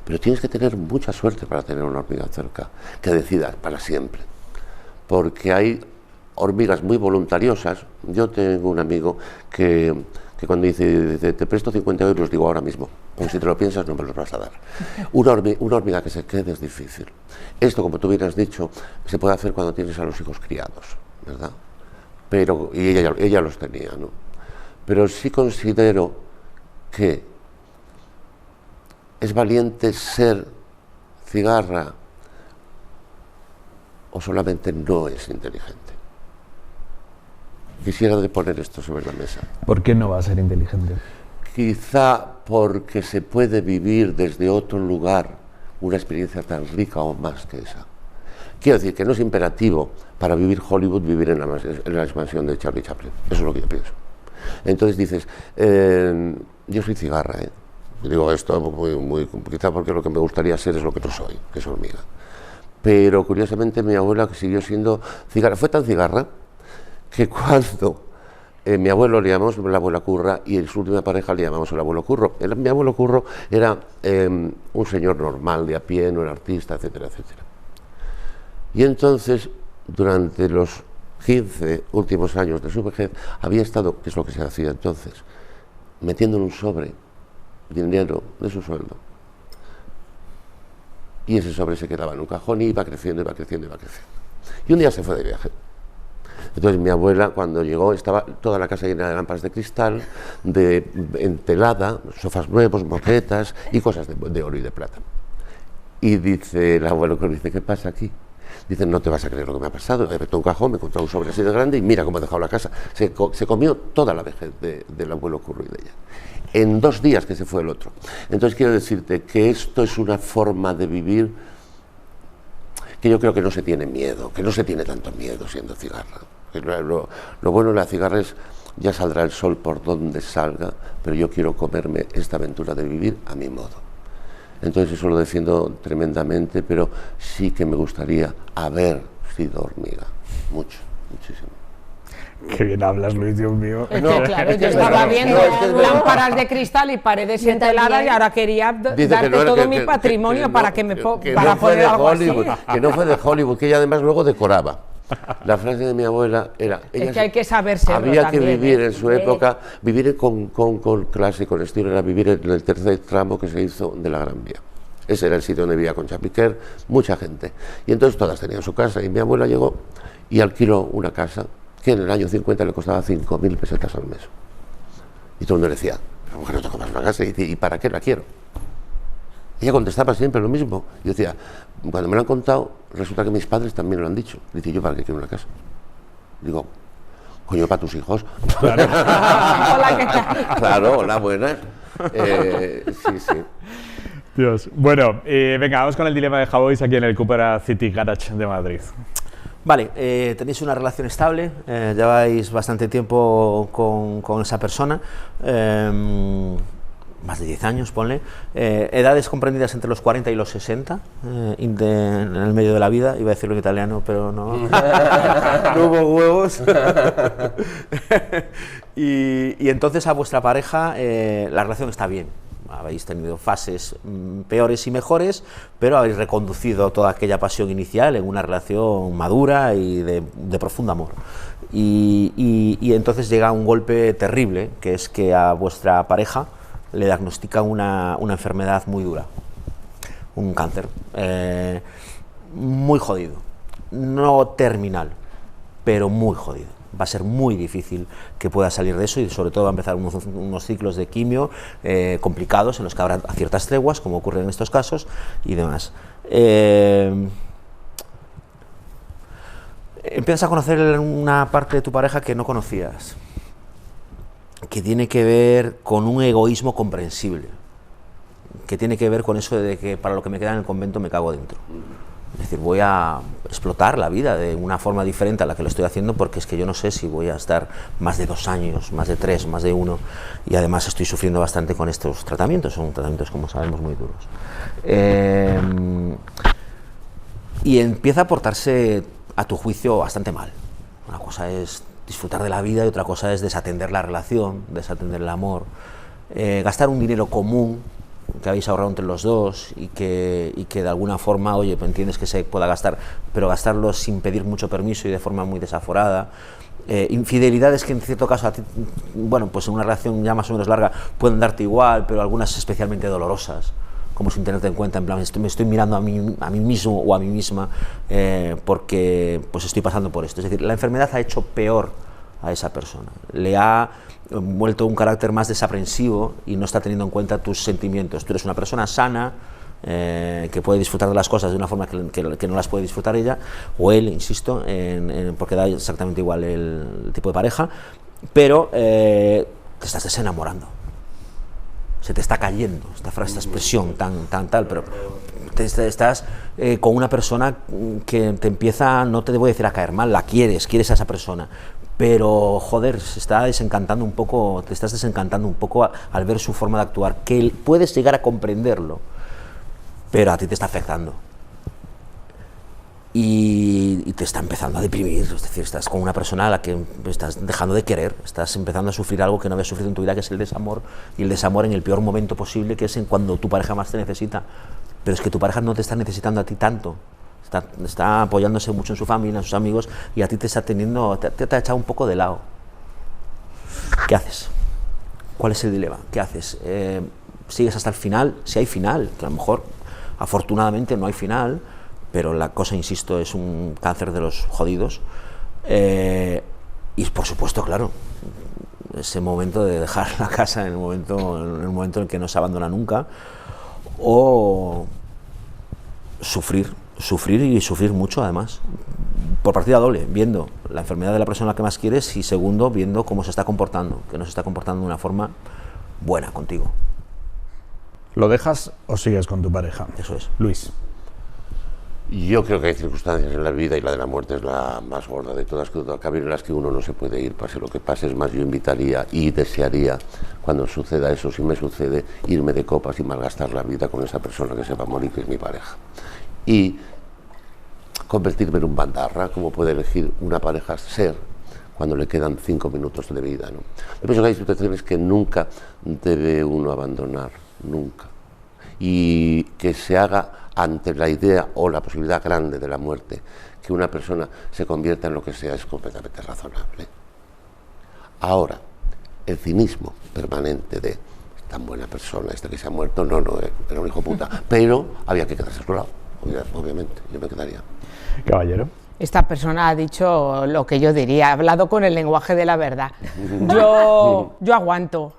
Pero tienes que tener mucha suerte para tener una hormiga cerca, que decida para siempre. Porque hay hormigas muy voluntariosas. Yo tengo un amigo que cuando dice, te presto 50 euros, digo ahora mismo, porque si te lo piensas no me los vas a dar. Una hormiga que se quede es difícil. Esto, como tú hubieras dicho, se puede hacer cuando tienes a los hijos criados, ¿verdad? Pero, y ella los tenía, ¿no? Pero sí considero que es valiente ser cigarra o solamente no es inteligente. Quisiera poner esto sobre la mesa. ¿Por qué no va a ser inteligente? Quizá porque se puede vivir desde otro lugar una experiencia tan rica o más que esa. Quiero decir que no es imperativo para vivir Hollywood vivir en la expansión de Charlie Chaplin. Eso es lo que yo pienso. Entonces dices, yo soy cigarra, digo esto quizá porque lo que me gustaría ser es lo que no soy, que es hormiga. Pero curiosamente mi abuela siguió siendo cigarra. Fue tan cigarra que cuando mi abuelo le llamamos la abuela Curra y en su última pareja le llamamos el abuelo Curro. Mi abuelo Curro era un señor normal, de a pie, no era artista, etcétera, etcétera. Y entonces, durante los 15 últimos años de su vejez, había estado, que es lo que se hacía entonces, metiendo en un sobre dinero de su sueldo. Y ese sobre se quedaba en un cajón y iba creciendo, iba creciendo, iba creciendo. Y un día se fue de viaje. Entonces mi abuela, cuando llegó, estaba toda la casa llena de lámparas de cristal, entelada, sofás nuevos, moquetas y cosas de oro y de plata. Y dice el abuelo, dice, ¿qué pasa aquí? Dice, no te vas a creer lo que me ha pasado. He abierto un cajón, me he encontrado un sobre así de grande y mira cómo he dejado la casa. Se comió toda la vejez del abuelo Curro y de ella. En 2 días que se fue el otro. Entonces quiero decirte que esto es una forma de vivir que yo creo que no se tiene miedo, que no se tiene tanto miedo siendo cigarra. Lo bueno de la cigarra es, ya saldrá el sol por donde salga, pero yo quiero comerme esta aventura de vivir a mi modo. Entonces eso lo defiendo tremendamente, pero sí que me gustaría haber sido hormiga, mucho, muchísimo. Qué bien hablas, Luis, Dios mío. Es que, claro, yo estaba viendo lámparas de cristal y paredes enteladas y ahora quería darte todo mi patrimonio para poner algo así. Que no fue de Hollywood, que ella además luego decoraba. La frase de mi abuela era... Es que hay que saberse. Había que vivir en su época, vivir con clase y con estilo, era vivir en el tercer tramo que se hizo de la Gran Vía. Ese era el sitio donde vivía Concha Piquer, mucha gente. Y entonces todas tenían su casa y mi abuela llegó y alquiló una casa que en el año 50 le costaba 5.000 pesetas al mes. Y todo el mundo le decía, la mujer no te compras una casa, y dice, ¿y para qué la quiero? Ella contestaba siempre lo mismo. Yo decía, cuando me lo han contado, resulta que mis padres también lo han dicho. Dice, ¿yo para qué quiero una casa? Digo, coño, para tus hijos. Claro. Hola, ¿qué tal? Claro, hola, buenas. Sí, sí. Dios. Bueno, venga, vamos con el dilema de Javois aquí en el Cupra City Garage de Madrid. Vale, tenéis una relación estable, lleváis bastante tiempo con esa persona, más de 10 años, ponle, edades comprendidas entre los 40 y los 60, en el medio de la vida, iba a decirlo en italiano, pero no, no hubo huevos. y entonces a vuestra pareja la relación está bien. Habéis tenido fases peores y mejores, pero habéis reconducido toda aquella pasión inicial en una relación madura y de profundo amor. Y entonces llega un golpe terrible, que es que a vuestra pareja le diagnostican una enfermedad muy dura, un cáncer, muy jodido, no terminal, pero muy jodido. Va a ser muy difícil que pueda salir de eso y sobre todo va a empezar unos ciclos de quimio complicados en los que habrá ciertas treguas, como ocurre en estos casos y demás. Empiezas a conocer una parte de tu pareja que no conocías, que tiene que ver con un egoísmo comprensible, que tiene que ver con eso de que para lo que me queda en el convento me cago dentro. Es decir, voy a explotar la vida de una forma diferente a la que lo estoy haciendo, porque es que yo no sé si voy a estar más de 2 años, más de 3, más de 1, y además estoy sufriendo bastante con estos tratamientos, son tratamientos, como sabemos, muy duros. Y empieza a portarse, a tu juicio, bastante mal. Una cosa es disfrutar de la vida y otra cosa es desatender la relación, desatender el amor, gastar un dinero común que habéis ahorrado entre los dos y que de alguna forma, oye, pues entiendes que se pueda gastar, pero gastarlo sin pedir mucho permiso y de forma muy desaforada. Infidelidades que en cierto caso a ti, bueno, pues en una relación ya más o menos larga pueden darte igual, pero algunas especialmente dolorosas, como sin tenerte en cuenta, en plan, me estoy mirando a mí mismo o a mí misma porque pues estoy pasando por esto. Es decir, la enfermedad ha hecho peor a esa persona, le ha vuelto un carácter más desaprensivo y no está teniendo en cuenta tus sentimientos. Tú eres una persona sana, que puede disfrutar de las cosas de una forma que no las puede disfrutar ella, o él, insisto, porque da exactamente igual el tipo de pareja, pero te estás desenamorando. Se te está cayendo esta expresión tal, pero estás con una persona que te empieza, no te voy a decir a caer mal, la quieres a esa persona, pero joder, se está desencantando un poco, te estás desencantando un poco al ver su forma de actuar, que puedes llegar a comprenderlo, pero a ti te está afectando. Y te está empezando a deprimir, es decir, estás con una persona a la que estás dejando de querer, estás empezando a sufrir algo que no habías sufrido en tu vida, que es el desamor, y el desamor en el peor momento posible, que es en cuando tu pareja más te necesita. Pero es que tu pareja no te está necesitando a ti tanto, está apoyándose mucho en su familia, en sus amigos, y a ti te está teniendo, te ha echado un poco de lado. ¿Qué haces? ¿Cuál es el dilema? ¿Qué haces? ¿Sigues hasta el final? Si hay final, que a lo mejor afortunadamente no hay final, pero la cosa, insisto, es un cáncer de los jodidos, y por supuesto, claro, ese momento de dejar la casa en el momento en el que no se abandona nunca, o sufrir y sufrir mucho además, por partida doble, viendo la enfermedad de la persona que más quieres y segundo, viendo cómo se está comportando, que no se está comportando de una forma buena contigo. ¿Lo dejas o sigues con tu pareja? Eso es. Luis. Yo creo que hay circunstancias en la vida, y la de la muerte es la más gorda de todas, que en las que uno no se puede ir, pase lo que pase. Es más, yo invitaría y desearía, cuando suceda eso, si me sucede, irme de copas y malgastar la vida con esa persona que se va a morir, que es mi pareja. Y convertirme en un bandarra, como puede elegir una pareja ser cuando le quedan 5 minutos de vida, ¿no? Yo pienso que hay situaciones que nunca debe uno abandonar, nunca. Y que se haga ante la idea o la posibilidad grande de la muerte, que una persona se convierta en lo que sea, es completamente razonable. Ahora, el cinismo permanente de tan buena persona, esta que se ha muerto, no, era un hijo puta, pero había que quedarse a su lado, obviamente, yo me quedaría. Caballero. Esta persona ha dicho lo que yo diría, ha hablado con el lenguaje de la verdad. Yo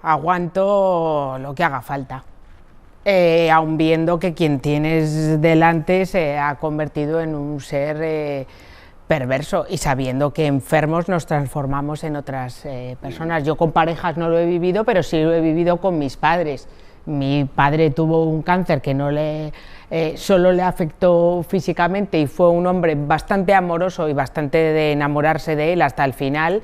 aguanto lo que haga falta. Aun viendo que quien tienes delante se ha convertido en un ser perverso y sabiendo que enfermos nos transformamos en otras personas. Yo con parejas no lo he vivido, pero sí lo he vivido con mis padres. Mi padre tuvo un cáncer que solo le afectó físicamente y fue un hombre bastante amoroso y bastante de enamorarse de él hasta el final.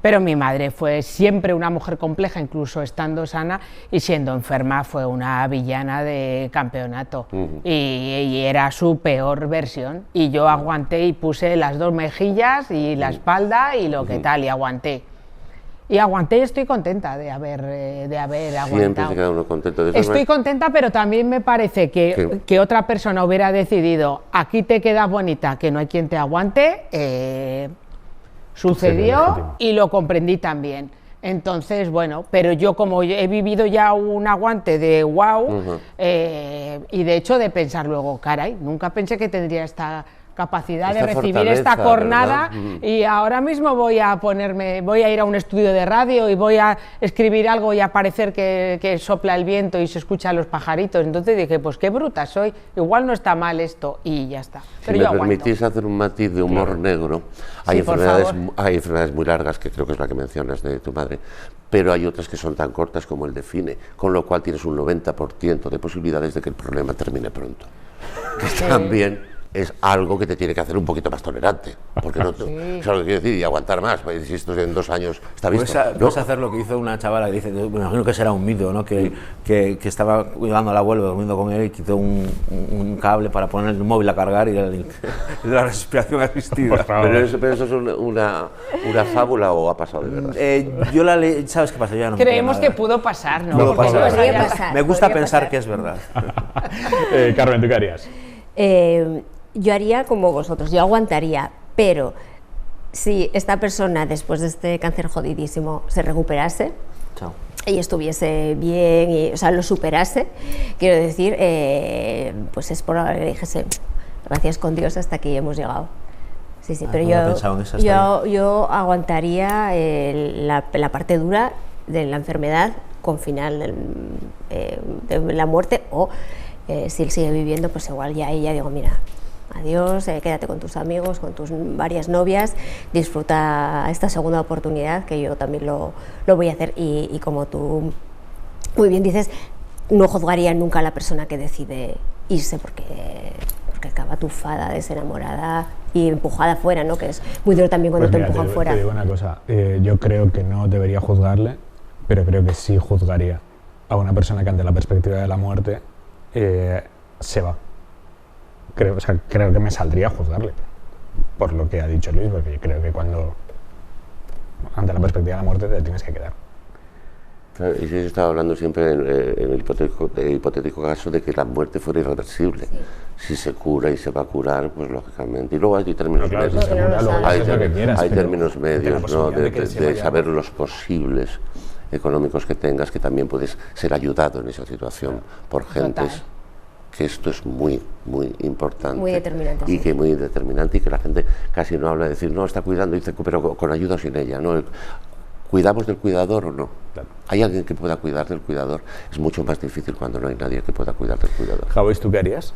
Pero mi madre fue siempre una mujer compleja, incluso estando sana y siendo enferma fue una villana de campeonato. Y era su peor versión. Y yo aguanté y puse las 2 mejillas y la espalda y lo que tal, y aguanté. Y estoy contenta de haber aguantado. Siempre se queda uno contento de eso. Estoy contenta, pero también me parece que otra persona hubiera decidido, aquí te quedas bonita, que no hay quien te aguante. Sucedió y lo comprendí también. Entonces, bueno, pero yo como he vivido ya un aguante de wow, y de hecho de pensar luego, caray, nunca pensé que tendría esta capacidad de Esta recibir fortaleza, esta cornada, ¿verdad? y ahora mismo voy a ir a un estudio de radio y voy a escribir algo y a parecer que sopla el viento y se escuchan los pajaritos. Entonces dije, pues qué bruta soy, igual no está mal esto, y ya está. Pero Si yo me aguanto. permitís hacer un matiz de humor negro, hay, Sí, por hay enfermedades muy largas, que creo que es la que mencionas de tu madre, pero hay otras que son tan cortas como el define, con lo cual tienes un 90% de posibilidades de que el problema termine pronto. Que también es algo que te tiene que hacer un poquito más tolerante, porque no, es algo que quiero decir, y aguantar más, pues, si esto en 2 años está visto. Puedes hacer lo que hizo una chavala que dice, me imagino que será un mito, ¿no? Que estaba cuidando al abuelo, durmiendo con él, y quitó un cable para poner el móvil a cargar y la respiración asistida. Pero eso es una fábula, ¿o ha pasado de verdad? Yo la leí, ¿sabes qué pasa? Ya no me Creemos queda que nada. pudo pasar, ¿no? Pudo Porque pasar. eso Podría ya- pasar. Me gusta podría pensar pasar. que es verdad. Carmen, ¿tú qué harías? Yo haría como vosotros, yo aguantaría, pero si esta persona después de este cáncer jodidísimo se recuperase Chao. y estuviese bien, y, o sea, lo superase, quiero decir, pues es probable que dijese, gracias con Dios, hasta aquí hemos llegado. Sí, sí, pero no había pensado en eso, está yo aguantaría la parte dura de la enfermedad con final de la muerte, o si él sigue viviendo, pues igual ya ella digo, mira, adiós, quédate con tus amigos, con tus varias novias, disfruta esta segunda oportunidad, que yo también lo voy a hacer, y como tú muy bien dices, no juzgaría nunca a la persona que decide irse porque acaba tufada, desenamorada y empujada fuera, ¿no? Que es muy duro también cuando Pues te mira, empujan fuera. Te digo una cosa, yo creo que no debería juzgarle, pero creo que sí juzgaría a una persona que ante la perspectiva de la muerte se va. Creo que me saldría a juzgarle, por lo que ha dicho Luis, porque creo que cuando ante la perspectiva de la muerte te tienes que quedar. Claro, y yo estaba hablando siempre en el hipotético caso de que la muerte fuera irreversible. Sí. Si se cura y se va a curar, pues lógicamente. Y luego hay términos Claro, medios. si se cura, luego Hay, haces lo que quieras, hay pero términos ante la medios, ¿no? posibilidad de que se de vaya- saber los posibles económicos que tengas, que también puedes ser ayudado en esa situación por gentes. Total. Que esto es muy, muy importante. Muy determinante, Y sí. que muy determinante, y que la gente casi no habla de decir, no, está cuidando, dice, pero con ayuda o sin ella, ¿no? ¿Cuidamos del cuidador o no? Claro. ¿Hay alguien que pueda cuidar del cuidador? Es mucho más difícil cuando no hay nadie que pueda cuidar del cuidador. Javois, ¿tú qué harías?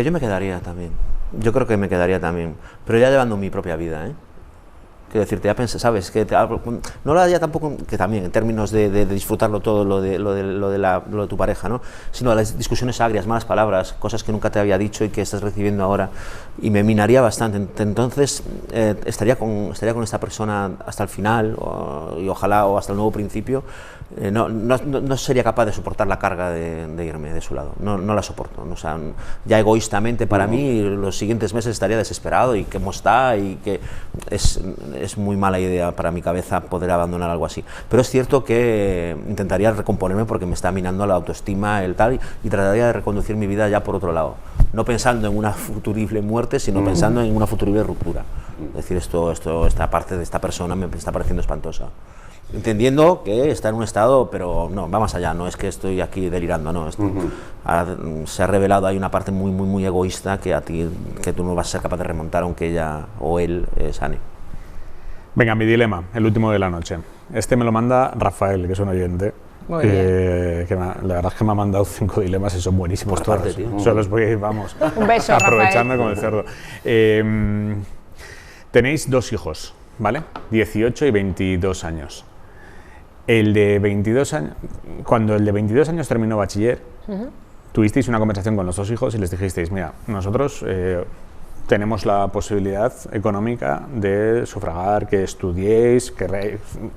Yo me quedaría también. Yo creo que me quedaría también. Pero ya llevando mi propia vida, ¿eh? Quiero decirte, ya pensé, ¿sabes? Que no lo haría tampoco, que también, en términos de disfrutarlo todo, lo de tu pareja, ¿no? Sino las discusiones agrias, malas palabras, cosas que nunca te había dicho y que estás recibiendo ahora. Y me minaría bastante. Entonces, estaría con esta persona hasta el final, y ojalá, o hasta el nuevo principio. No sería capaz de soportar la carga de irme de su lado. No la soporto. O sea, ya egoístamente para mí, los siguientes meses estaría desesperado y cómo está, y que es muy mala idea para mi cabeza poder abandonar algo así. Pero es cierto que intentaría recomponerme porque me está minando la autoestima, el tal, y trataría de reconducir mi vida ya por otro lado. No pensando en una futurible muerte, sino pensando en una futurible ruptura. Es decir, esta parte de esta persona me está pareciendo espantosa. Entendiendo que está en un estado, pero no, va más allá, no es que estoy aquí delirando, no. Se ha revelado, hay una parte muy, muy, muy egoísta que tú no vas a ser capaz de remontar aunque ella o él sane. Venga, mi dilema, el último de la noche. Este me lo manda Rafael, que es un oyente. Muy bien. La verdad es que me ha mandado 5 dilemas y son buenísimos Por todos. parte, tío. Solo os voy a ir, vamos, Un beso, aprovechando Rafael. como el cerdo. Tenéis 2 hijos, ¿vale? 18 y 22 años. El de 22 años, cuando el de 22 años terminó bachiller, tuvisteis una conversación con los 2 hijos y les dijisteis, mira, nosotros tenemos la posibilidad económica de sufragar, que estudiéis,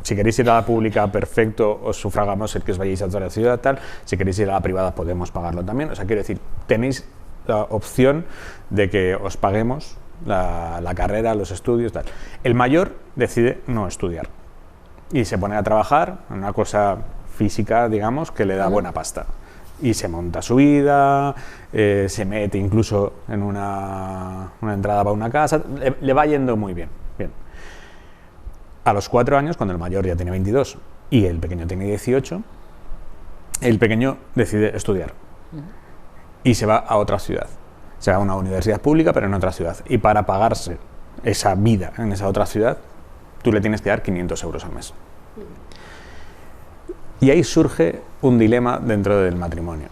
si queréis ir a la pública, perfecto, os sufragamos el que os vayáis a otra ciudad, tal. Si queréis ir a la privada, podemos pagarlo también. O sea, quiero decir, tenéis la opción de que os paguemos la carrera, los estudios, tal. El mayor decide no estudiar y se pone a trabajar en una cosa física, digamos, que le da buena pasta. Y se monta su vida, se mete incluso en una entrada para una casa, le va yendo muy bien. A los 4 años, cuando el mayor ya tiene 22 y el pequeño tiene 18, el pequeño decide estudiar y se va a otra ciudad. se va a una universidad pública pero en otra ciudad, y para pagarse esa vida en esa otra ciudad, tú le tienes que dar 500 euros al mes. Y ahí surge un dilema dentro del matrimonio,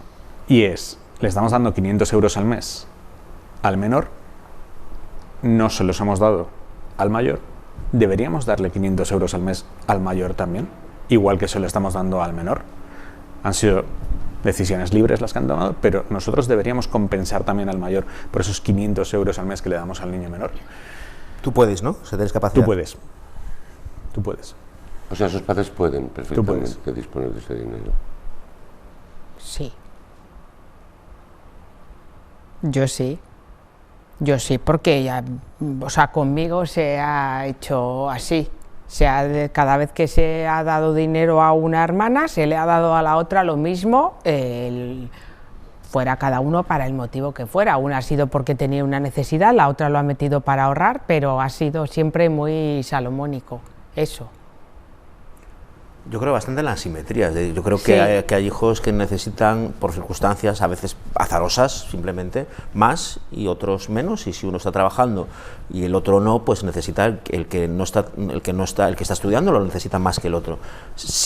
y es, le estamos dando 500 euros al mes al menor, no se los hemos dado al mayor, ¿deberíamos darle 500 euros al mes al mayor también? Igual que se lo estamos dando al menor. Han sido decisiones libres las que han tomado, pero nosotros deberíamos compensar también al mayor por esos 500 euros al mes que le damos al niño menor. Tú puedes, ¿no? O sea, tienes capacidad. Tú puedes. Tú puedes. O sea, sus padres pueden perfectamente disponer de ese dinero. Sí. Yo sí. Yo sí, porque ya, o sea, conmigo se ha hecho así. Cada vez que se ha dado dinero a una hermana, se le ha dado a la otra lo mismo, fuera cada uno para el motivo que fuera. Una ha sido porque tenía una necesidad, la otra lo ha metido para ahorrar, pero ha sido siempre muy salomónico, eso. Yo creo bastante en la asimetría. Yo creo Sí. que hay hijos que necesitan, por circunstancias a veces azarosas, simplemente, más y otros menos. Y si uno está trabajando y el otro no, pues necesita el que está estudiando lo necesita más que el otro.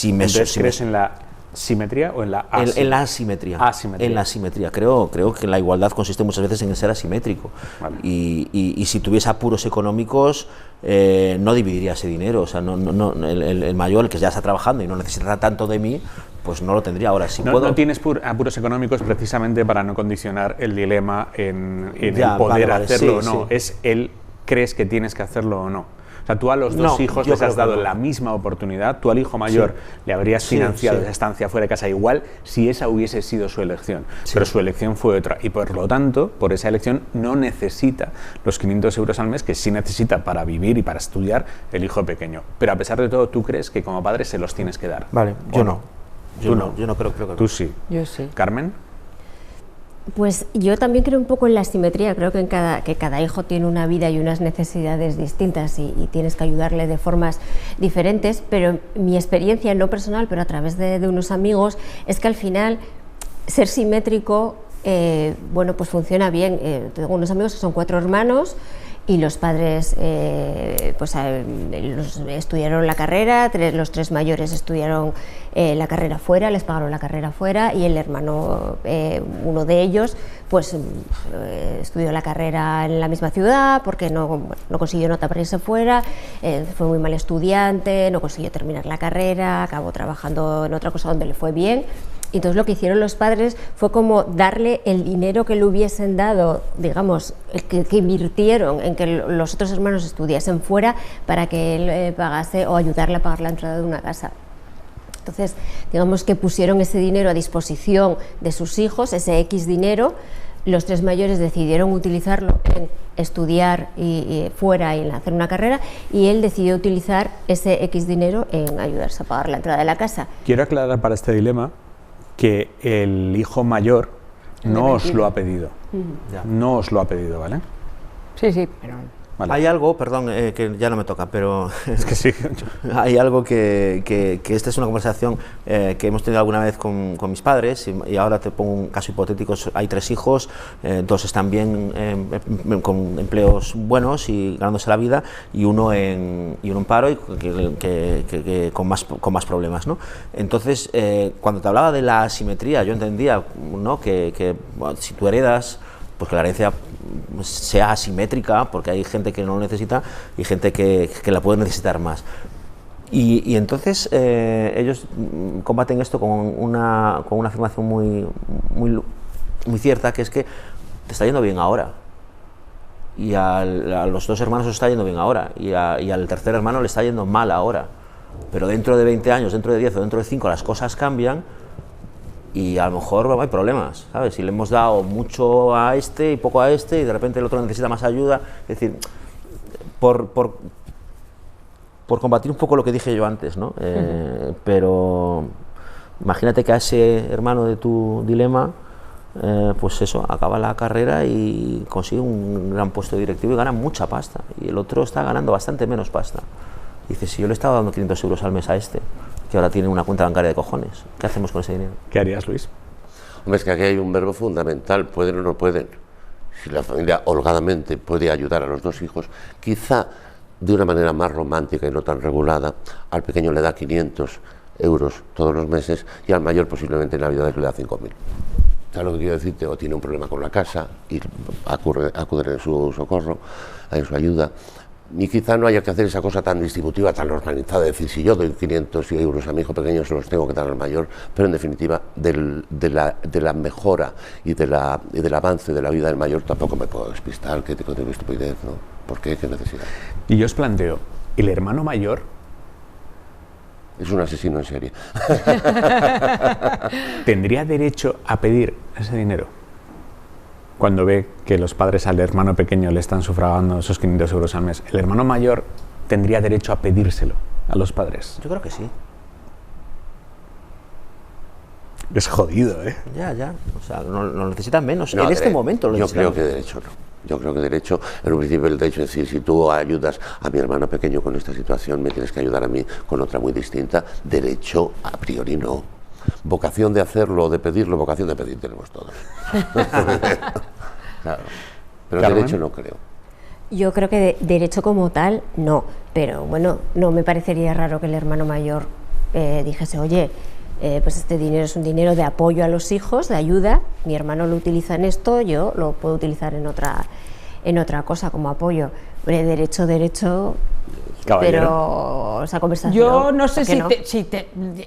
Entonces, ¿crees en la simetría o en la asimetría? En la asimetría. En la asimetría. Creo que la igualdad consiste muchas veces en el ser asimétrico. Vale. Y si tuviese apuros económicos, no dividiría ese dinero. O sea, el mayor, el que ya está trabajando y no necesita tanto de mí, pues no lo tendría. Ahora, si puedo... No tienes apuros económicos precisamente para no condicionar el dilema en Ya, el poder vale, hacerlo sí, o no. sí. Es el crees que tienes que hacerlo o no. O sea, tú a los dos hijos les has dado la misma oportunidad. Tú al hijo mayor le habrías financiado esa estancia fuera de casa igual si esa hubiese sido su elección. Pero su elección fue otra. Y por lo tanto, por esa elección no necesita los 500 euros al mes que sí necesita para vivir y para estudiar el hijo pequeño. Pero a pesar de todo, tú crees que como padre se los tienes que dar. Vale, yo no. Tú no. Yo no creo que Tú sí. Yo sí. ¿Carmen? Pues yo también creo un poco en la simetría, creo que cada hijo tiene una vida y unas necesidades distintas y tienes que ayudarle de formas diferentes, pero mi experiencia, no personal, pero a través de unos amigos, es que al final ser simétrico, bueno, pues funciona bien. Tengo unos amigos que son 4 hermanos y los padres estudiaron la carrera, los 3 mayores estudiaron la carrera fuera, les pagaron la carrera fuera, y el hermano, uno de ellos, pues estudió la carrera en la misma ciudad porque no consiguió nota para irse fuera, fue muy mal estudiante, no consiguió terminar la carrera, acabó trabajando en otra cosa donde le fue bien. Entonces lo que hicieron los padres fue como darle el dinero que le hubiesen dado, digamos, que invirtieron en que los otros hermanos estudiasen fuera para que él pagase o ayudarle a pagar la entrada de una casa. Entonces, digamos que pusieron ese dinero a disposición de sus hijos, ese X dinero. Los 3 mayores decidieron utilizarlo en estudiar y fuera y en hacer una carrera, y él decidió utilizar ese X dinero en ayudarse a pagar la entrada de la casa. Quiero aclarar para este dilema que el hijo mayor no os lo ha pedido. No os lo ha pedido, ¿vale? Sí, sí, pero... Vale. Hay algo, perdón, que ya no me toca, pero Es que sí. hay algo que esta es una conversación que hemos tenido alguna vez con mis padres, y ahora te pongo un caso hipotético. Hay 3 hijos, 2 están bien, con empleos buenos y ganándose la vida, y uno en paro y con más problemas, ¿no? Entonces, cuando te hablaba de la asimetría, yo entendía, ¿no?, que bueno, si tú heredas, pues que la herencia sea asimétrica, porque hay gente que no lo necesita y gente que la puede necesitar más. Y entonces ellos combaten esto con una afirmación muy cierta, que es que te está yendo bien ahora, y a los 2 hermanos os está yendo bien ahora, y al tercer hermano le está yendo mal ahora, pero dentro de 20 años, dentro de 10 o dentro de 5 las cosas cambian, y a lo mejor hay problemas, ¿sabes? Si le hemos dado mucho a este y poco a este, y de repente el otro necesita más ayuda. Es decir, por combatir un poco lo que dije yo antes, ¿no? Pero imagínate que a ese hermano de tu dilema, pues eso, acaba la carrera y consigue un gran puesto directivo y gana mucha pasta, y el otro está ganando bastante menos pasta. Dices, si yo le estaba dando 500 euros al mes a este, que ahora tiene una cuenta bancaria de cojones, ¿qué hacemos con ese dinero? ¿Qué harías, Luis? Hombre, es que aquí hay un verbo fundamental: pueden o no pueden. si la familia holgadamente puede ayudar a los dos hijos, quizá de una manera más romántica y no tan regulada, al pequeño le da 500 euros todos los meses y al mayor posiblemente en Navidades le da 5.000. ¿Sabes lo que quiero decirte? O tiene un problema con la casa y acuden en su socorro, en su ayuda. Y quizá no haya que hacer esa cosa tan distributiva, tan organizada, de decir, si yo doy 500 euros a mi hijo pequeño, se los tengo que dar al mayor, pero en definitiva, de la mejora y del avance de la vida del mayor tampoco me puedo despistar, que te conté mi estupidez, ¿no? ¿Por qué? ¿Qué necesidad? Y yo os planteo, ¿el hermano mayor es un asesino en serie? tendría derecho a pedir ese dinero cuando ve que los padres al hermano pequeño le están sufragando esos 500 euros al mes? ¿El hermano mayor tendría derecho a pedírselo a los padres? Yo creo que sí. Es jodido, ¿eh? Ya. O sea, no necesitan menos. No, en este momento lo yo necesitan. creo que derecho no. Yo creo que derecho, en un principio el derecho es decir, si tú ayudas a mi hermano pequeño con esta situación, me tienes que ayudar a mí con otra muy distinta. Derecho, a priori no. Vocación de hacerlo o de pedirlo, vocación de pedir tenemos todos. Claro. Pero Carmen, derecho no creo. Yo creo que derecho como tal, no. Pero bueno, no me parecería raro que el hermano mayor dijese, oye, pues este dinero es un dinero de apoyo a los hijos, de ayuda, mi hermano lo utiliza en esto, yo lo puedo utilizar en otra cosa como apoyo. Derecho, Caballero. pero esa conversación... Yo no sé ¿por qué si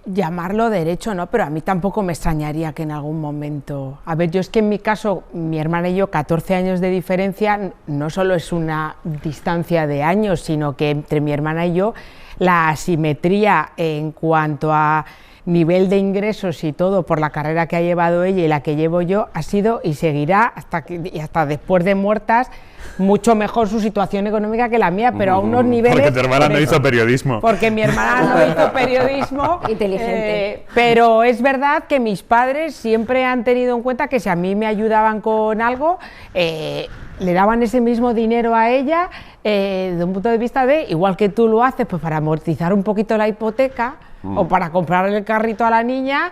llamarlo derecho, ¿no? Pero a mí tampoco me extrañaría que en algún momento... A ver, yo es que en mi caso, mi hermana y yo, 14 años de diferencia, no solo es una distancia de años, sino que entre mi hermana y yo, la asimetría en cuanto a nivel de ingresos y todo por la carrera que ha llevado ella y la que llevo yo ha sido y seguirá hasta después de muertas mucho mejor su situación económica que la mía, pero a unos niveles... Porque tu hermana no hizo periodismo. Porque mi hermana no hizo periodismo. Inteligente. Pero es verdad que mis padres siempre han tenido en cuenta que si a mí me ayudaban con algo, le daban ese mismo dinero a ella, de un punto de vista de, igual que tú lo haces, pues para amortizar un poquito la hipoteca, o para comprarle el carrito a la niña,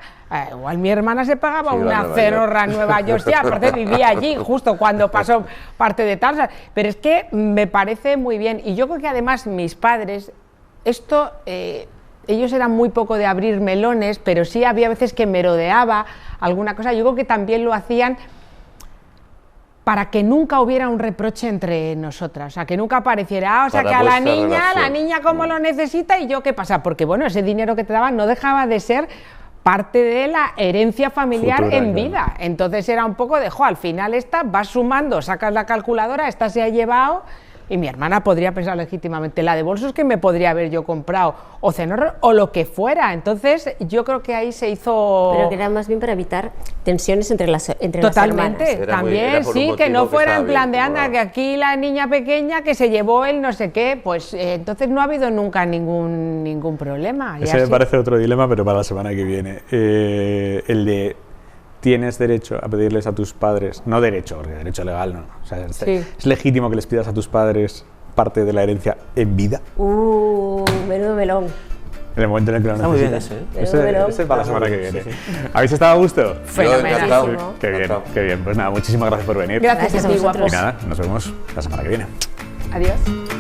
igual mi hermana se pagaba Sí, una Nueva cerorra en Nueva York, sí, aparte vivía allí justo cuando pasó parte de tal, pero es que me parece muy bien, y yo creo que además mis padres, esto, ellos eran muy poco de abrir melones, pero sí había veces que merodeaba alguna cosa, yo creo que también lo hacían para que nunca hubiera un reproche entre nosotras, o sea, que nunca apareciera, o sea, Para que a la vuestra niña relación. como lo necesita y yo qué pasa, porque bueno, ese dinero que te daban no dejaba de ser parte de la herencia familiar Futura, en claro. vida, entonces era un poco de, al final vas sumando, sacas la calculadora, esta se ha llevado, y mi hermana podría pensar legítimamente, la de bolsos que me podría haber yo comprado, o cenar, o lo que fuera, entonces yo creo que ahí se hizo... Pero que era más bien para evitar tensiones entre las hermanas. Totalmente, Era también, por un sí, que motivo no que fuera en estaba plan de bien anda, que acomodado. aquí la niña pequeña que se llevó el no sé qué, pues entonces no ha habido nunca ningún problema. Ese me parece otro dilema, pero para la semana que viene. El de tienes derecho a pedirles a tus padres, no derecho, porque derecho legal no, o sea, Sí. es legítimo que les pidas a tus padres parte de la herencia en vida, Menudo melón. en el momento en el que lo Está muy bien necesitas. ese, ¿eh? Ese Menudo es para la semana que Sí, viene. sí. ¿Habéis estado a gusto? Fenomenal. encantado. Qué bien, Encantado. qué bien. Pues nada, muchísimas gracias por venir. Gracias a ti, Gracias a guapos. Y nada, nos vemos la semana que viene. Adiós.